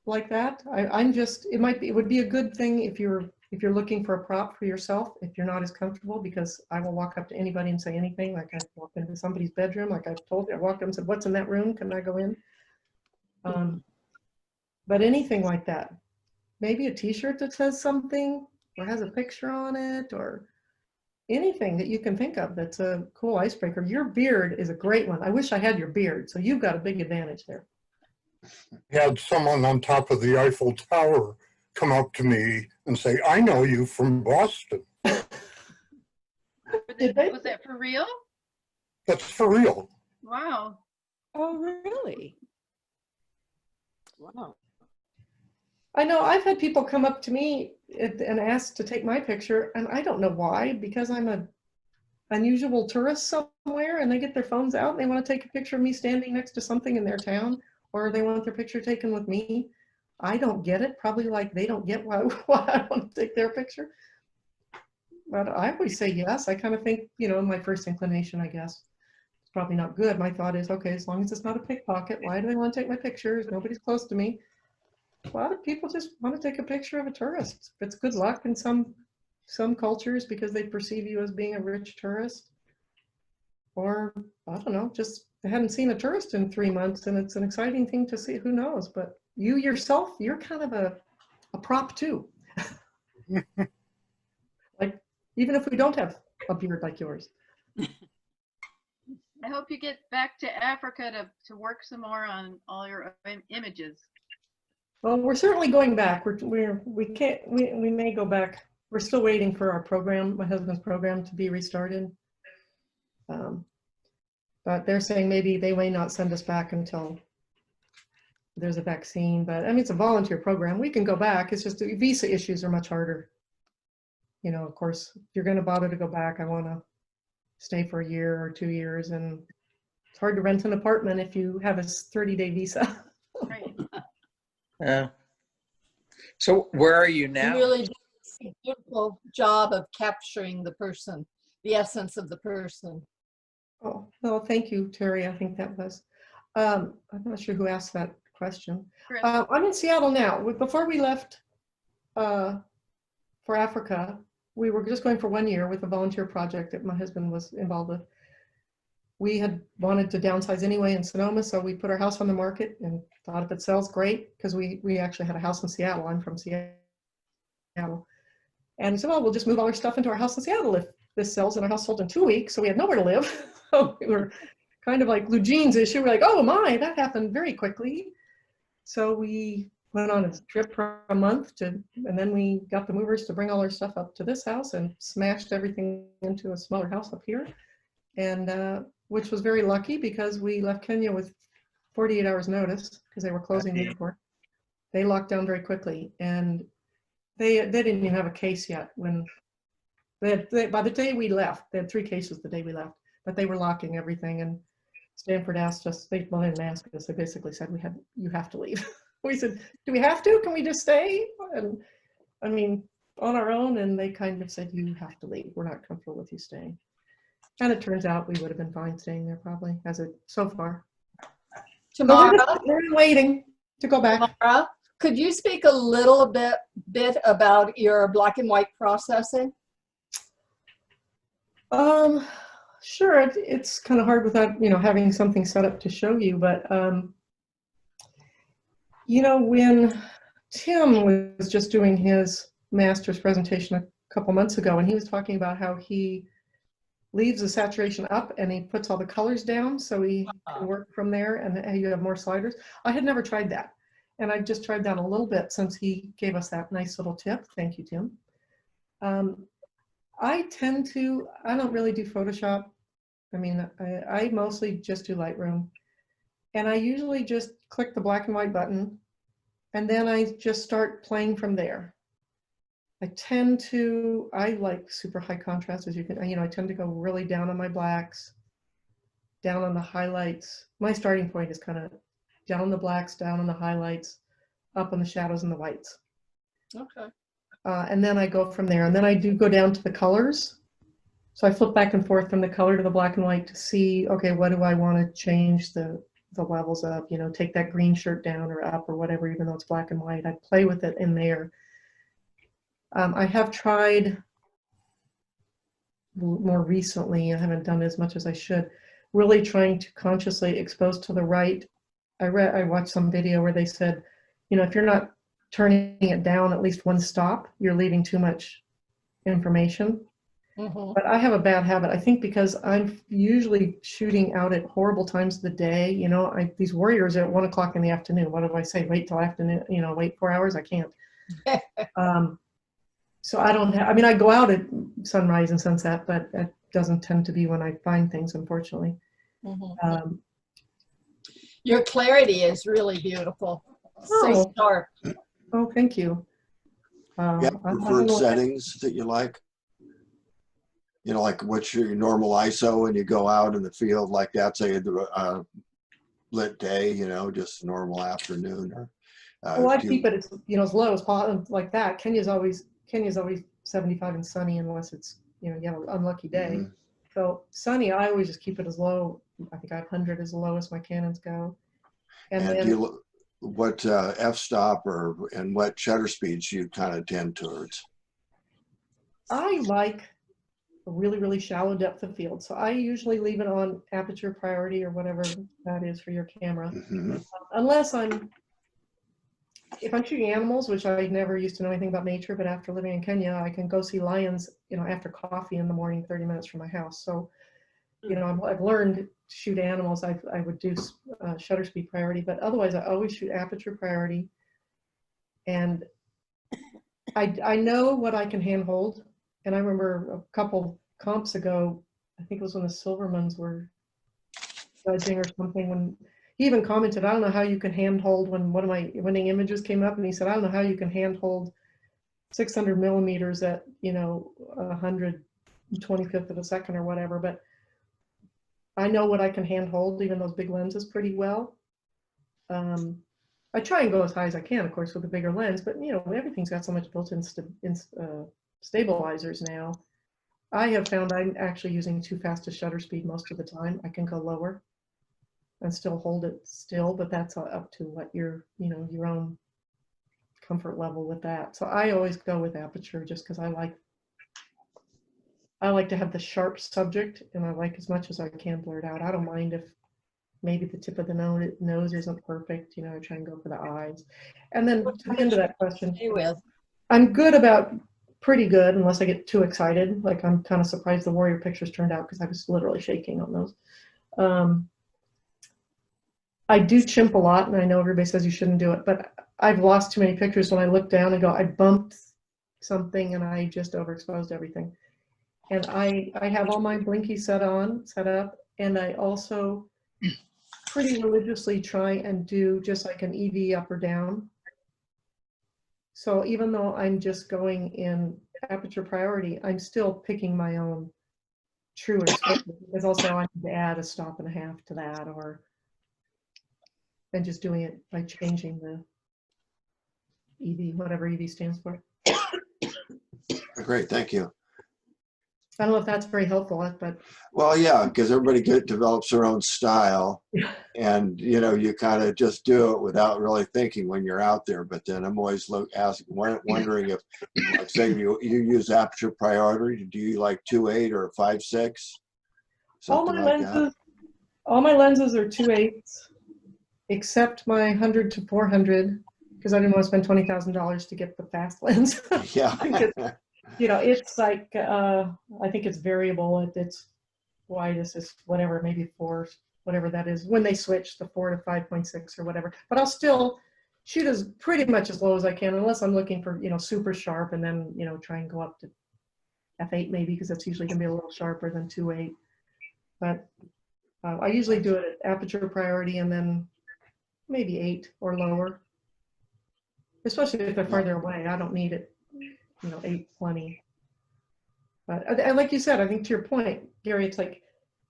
like that. It would be a good thing if you're looking for a prop for yourself, if you're not as comfortable, because I will walk up to anybody and say anything. Like, I've walked into somebody's bedroom, like I've told you, I walked up and said, what's in that room? Can I go in? But anything like that, maybe a t-shirt that says something or has a picture on it, or anything that you can think of that's a cool icebreaker. Your beard is a great one. I wish I had your beard, so you've got a big advantage there. Had someone on top of the Eiffel Tower come up to me and say, I know you from Boston. Did they? Was that for real? That's for real. Wow. Oh, really? Wow. I know I've had people come up to me and ask to take my picture, and I don't know why, because I'm a unusual tourist somewhere, and they get their phones out and they want to take a picture of me standing next to something in their town, or they want their picture taken with me. I don't get it, probably like they don't get why, why I want to take their picture. But I always say yes. I kind of think, you know, my first inclination, I guess, it's probably not good. My thought is, okay, as long as it's not a pickpocket, why do they want to take my pictures? Nobody's close to me. A lot of people just want to take a picture of a tourist. It's good luck in some cultures because they perceive you as being a rich tourist. Or, I don't know, just they hadn't seen a tourist in 3 months and it's an exciting thing to see, who knows? But you yourself, you're kind of a prop too. Like, even if we don't have a beard like yours. I hope you get back to Africa to work some more on all your images. Well, we're certainly going back. We may go back. We're still waiting for our program, my husband's program, to be restarted. But they're saying maybe they may not send us back until there's a vaccine. But I mean, it's a volunteer program. We can go back. It's just the visa issues are much harder. You know, of course, if you're going to bother to go back, I want to stay for a year or 2 years. And it's hard to rent an apartment if you have a 30-day visa. Right. Yeah. So where are you You now? really did a beautiful job of capturing the person, the essence of the person. Oh, well, thank you, Terry. I think that was, I'm not sure who asked that question. Chris. I'm in Seattle now. Before we left for Africa, we were just going for 1 year with a volunteer project that my husband was involved with. We had wanted to downsize anyway in Sonoma, so we put our house on the market and thought if it sells, great, because we actually had a house in Seattle. I'm from Seattle. And we said, well, we'll just move all our stuff into our house in Seattle if this sells, and our house sold in 2 weeks, so we had nowhere to live. So we were kind of like Lou Jean's issue. We're like, oh my, that happened very quickly. So we went on a trip for a month and then we got the movers to bring all our stuff up to this house and smashed everything into a smaller house up here. And which was very lucky because we left Kenya with 48 hours notice because they were closing the airport. They locked down very quickly, and they didn't even have a case yet when by the day we left. They had 3 cases the day we left, but they were locking everything. And Stanford asked us, they didn't ask us, they basically said, you have to leave. We said, do we have to? Can we just stay? And I mean, on our own. And they kind of said, you have to leave. We're not comfortable with you staying. And it turns out we would have been fine staying there probably so far. Tamara, We're waiting to go back. Tamara, could you speak a little bit about your black and white processing? Sure. It's kind of hard without, having something set up to show you, but, when Tim was just doing his master's presentation a couple months ago, and he was talking about how he leaves the saturation up and he puts all the colors down so he can work from there and you have more sliders. I had never tried that. And I just tried that a little bit since he gave us that nice little tip. Thank you, Tim. I don't really do Photoshop. I mean, I mostly just do Lightroom. And I usually just click the black and white button and then I just start playing from there. I like super high contrast, as you can, I tend to go really down on my blacks, down on the highlights. My starting point is kind of down on the blacks, down on the highlights, up on the shadows and the whites. Okay. And then I go from there. And then I do go down to the colors. So I flip back and forth from the color to the black and white to see, okay, what do I want to change the levels of, take that green shirt down or up or whatever, even though it's black and white. I play with it in there. I have tried more recently, I haven't done as much as I should, really trying to consciously expose to the right. I watched some video where they said, if you're not turning it down at least one stop, you're leaving too much information. Mm-hmm. But I have a bad habit, I think, because I'm usually shooting out at horrible times of the day. These warriors are at 1 o'clock in the afternoon. What do I say? Wait till afternoon, wait 4 hours? I can't. So I don't have, I go out at sunrise and sunset, but doesn't tend to be when I find things, unfortunately. Mhm. Your clarity is really beautiful. So Oh. sharp. Oh, thank you. You have I don't preferred know. settings that you like? You know, like what's your normal ISO when you go out in the field like that, say a lit day, you know, just a normal afternoon, or Well, I do keep you, it as, you know, as low as possible, like that. Kenya's always 75 and sunny unless it's, you know, you have an unlucky day. Mhm. So sunny, I always just keep it as low. I think I have 100 is the lowest my cannons go. And and then do you, what f-stop and what shutter speeds you kind of tend towards? I like a really, really shallow depth of field. So I usually leave it on aperture priority or whatever that is for your camera. Mhm. Unless if I'm shooting animals, which I never used to know anything about nature, but after living in Kenya, I can go see lions, you know, after coffee in the morning, 30 minutes from my house. So, you know, I've learned to shoot animals. I would do shutter speed priority, but otherwise I always shoot aperture priority. And I know what I can handhold. And I remember a couple comps ago, I think it was when the Silvermans were judging or something, when he even commented, I don't know how you can handhold, when one of my winning images came up, and he said, I don't know how you can handhold 600 millimeters at, you know, 125th of a second or whatever, but I know what I can handhold, even those big lenses, pretty well. I try and go as high as I can, of course, with a bigger lens, but you know, everything's got so much built-in stabilizers now. I have found I'm actually using too fast a shutter speed most of the time. I can go lower and still hold it still, but that's up to what your, you know, your own comfort level with that. So I always go with aperture just because I like to have the sharp subject, and I like as much as I can blur it out. I don't mind if maybe the tip of the nose isn't perfect, you know, I try and go for the eyes. And then to the end of that question, Stay with. I'm good about pretty good unless I get too excited. Like I'm kind of surprised the warrior pictures turned out because I was literally shaking on those. I do chimp a lot, and I know everybody says you shouldn't do it, but I've lost too many pictures when I look down and go, I bumped something and I just overexposed everything. And I have all my blinkies set up, and I also pretty religiously try and do just like an EV up or down. So even though I'm just going in aperture priority, I'm still picking my own true exposure, because also I need to add a stop and a half to that, and just doing it by changing the EV, whatever EV stands for. Great, thank you. I don't know if that's very helpful, but Well, yeah, because everybody develops their own style, and you know, you kind of just do it without really thinking when you're out there. But then I'm always wondering if, like, say you use aperture priority, do you like 2.8 or 5.6, something like that? All my lenses are 2.8s, except my 100 to 400, because I didn't want to spend $20,000 to get the fast lens. Yeah. You know, it's like, I think it's variable at its widest is whatever, maybe 4, whatever that is, when they switch the 4 to 5.6 or whatever. But I'll still shoot as pretty much as low as I can, unless I'm looking for, you know, super sharp, and then, you know, try and go up to f8 maybe, because that's usually gonna be a little sharper than 2.8. But I usually do it at aperture priority and then maybe 8 or lower, especially if they're farther away. I don't need it, you know, 8 plenty. But and like you said, I think to your point, Gary, it's like,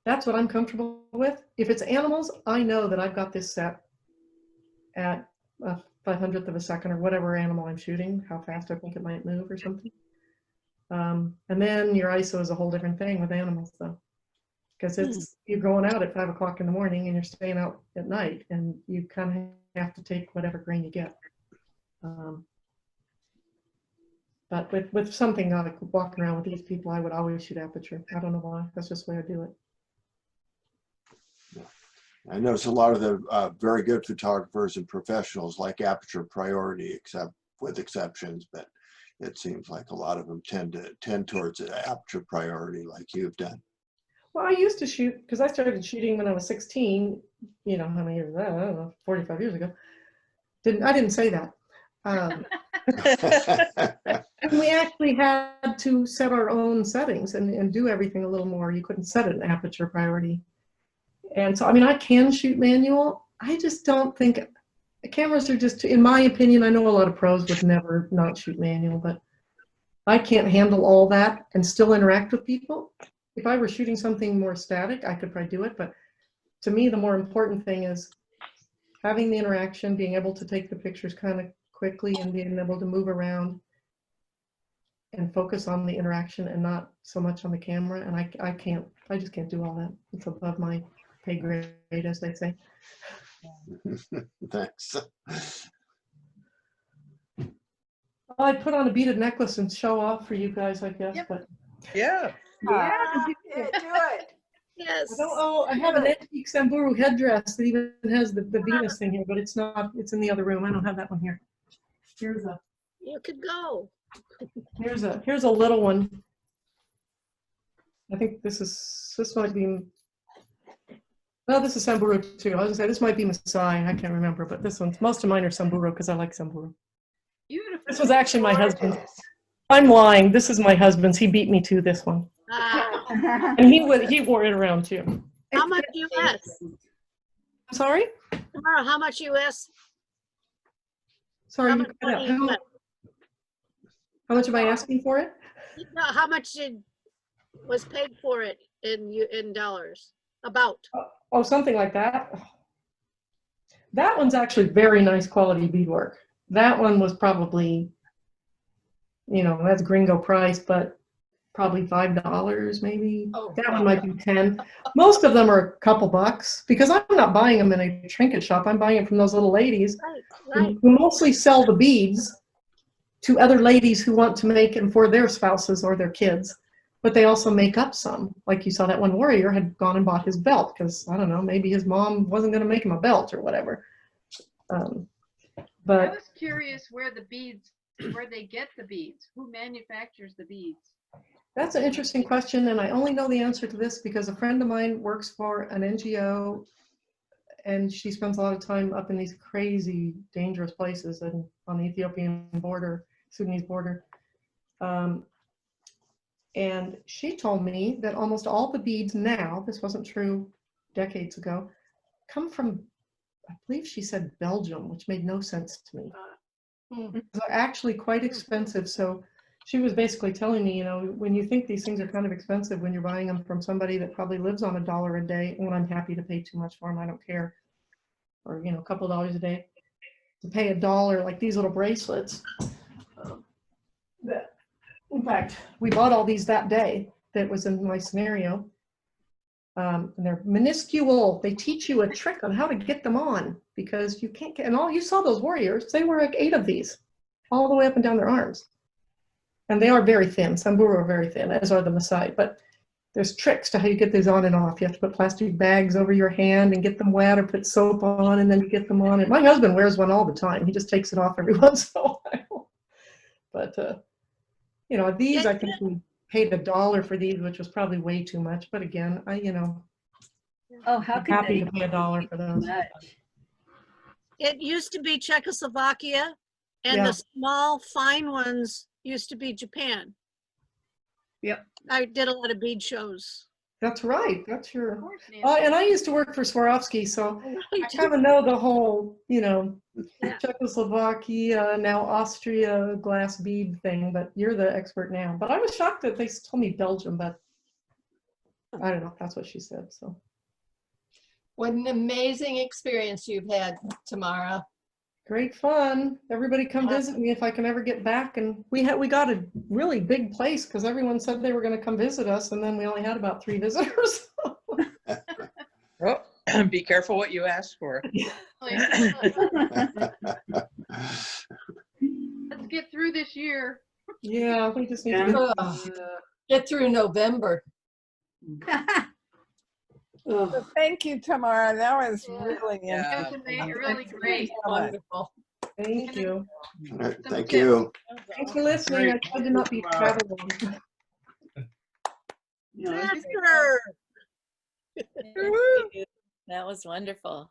that's what I'm comfortable with. If it's animals, I know that I've got this set at a 500th of a second or whatever animal I'm shooting, how fast I think it might move or something. And then your ISO is a whole different thing with animals, though, because it's you're going out at 5 o'clock in the morning and you're staying out at night, and you kind of have to take whatever grain you get. But with something like walking around with these people, I would always shoot aperture. I don't know why. That's just the way I do it. I notice a lot of the very good photographers and professionals like aperture priority, except with exceptions, but it seems like a lot of them tend towards aperture priority like you've done. Well, I used to shoot, because I started shooting when I was 16, you know, how many years, I don't know, 45 years ago. I didn't say that. And we actually had to set our own settings and do everything a little more. You couldn't set an aperture priority. And so, I mean, I can shoot manual. I just don't think cameras are just, in my opinion, I know a lot of pros would never not shoot manual, but I can't handle all that and still interact with people. If I were shooting something more static, I could probably do it. But to me, the more important thing is having the interaction, being able to take the pictures kind of quickly and being able to move around and focus on the interaction and not so much on the camera. And I just can't do all that. It's above my pay grade, as they say. Thanks. I'd put on a beaded necklace and show off for you guys, I guess, Yep. but Yeah. Yeah, do it. Yes. I have an antique Samburu headdress that even has the Venus thing here, but it's not, it's in the other room. I don't have that one here. Here's You could go. a little one. I think this might be, no, this is Samburu too. I was gonna say this might be Maasai. I can't remember, but this one's, most of mine are Samburu because I like Samburu. Beautiful. This was actually my husband's. I'm lying. This is my husband's. He beat me to this one. And he wore it around too. How much US? I'm sorry? Tamara, how much US? Sorry, How you much cut out. money you got? How much am I asking for it? No, how much was paid for it in dollars? About. Oh, something like that. That one's actually very nice quality beadwork. That one was probably, that's gringo price, but probably $5 maybe. Oh, That one might be 10. Most of them are a couple bucks because I'm not buying them in a trinket shop. I'm buying it from those little ladies Right. who mostly sell the beads to other ladies who want to make them for their spouses or their kids. But they also make up some. Like you saw that one warrior had gone and bought his belt because, I don't know, maybe his mom wasn't going to make him a belt or whatever. I But was curious where they get the beads. Who manufactures the beads? that's an interesting question, and I only know the answer to this because a friend of mine works for an NGO, and she spends a lot of time up in these crazy, dangerous places and on the Ethiopian border, Sudanese border. And she told me that almost all the beads now, this wasn't true decades ago, come from, I believe she said Belgium, which made no sense to me. They're actually quite expensive. So she was basically telling me, when you think these things are kind of expensive, when you're buying them from somebody that probably lives on $1 a day, and I'm happy to pay too much for them, I don't care, or a couple dollars a day, to pay $1 like these little bracelets. In fact, we bought all these that day. That was in my scenario. And they're minuscule. They teach you a trick on how to get them on because you can't get, and all you saw those warriors, they were like 8 of these all the way up and down their arms. And they are very thin. Samburu are very thin, as are the Maasai. But there's tricks to how you get these on and off. You have to put plastic bags over your hand and get them wet, or put soap on and then you get them on. And my husband wears one all the time. He just takes it off every once in a while. But, these, I think we paid $1 for these, which was probably way too much. But again, Oh, how I'm happy to pay $1 for those. It used to be Czechoslovakia, and Yeah. the small, fine ones used to be Japan. Yep. I did a lot of bead shows. That's right. That's Of your. course, Nancy. And I used to work for Swarovski, so I kind of know the whole, Czechoslovakia, now Austria glass bead thing, but you're the expert now. But I was shocked that they told me Belgium, but I don't know. That's what she said, so. What an amazing experience you've had, Tamara. Great fun. Everybody come visit me if I can ever get back. And we got a really big place because everyone said they were going to come visit us, and then we only had about 3 visitors. Well, be careful what you ask for. Let's get through this year. Yeah, we just need to Ugh. Get through November. So thank you, Tamara. That was really Yeah. interesting. You're really great. Wonderful. Thank you. All right, thank you. Thanks for listening. I tried to not be travel. Master! That was wonderful.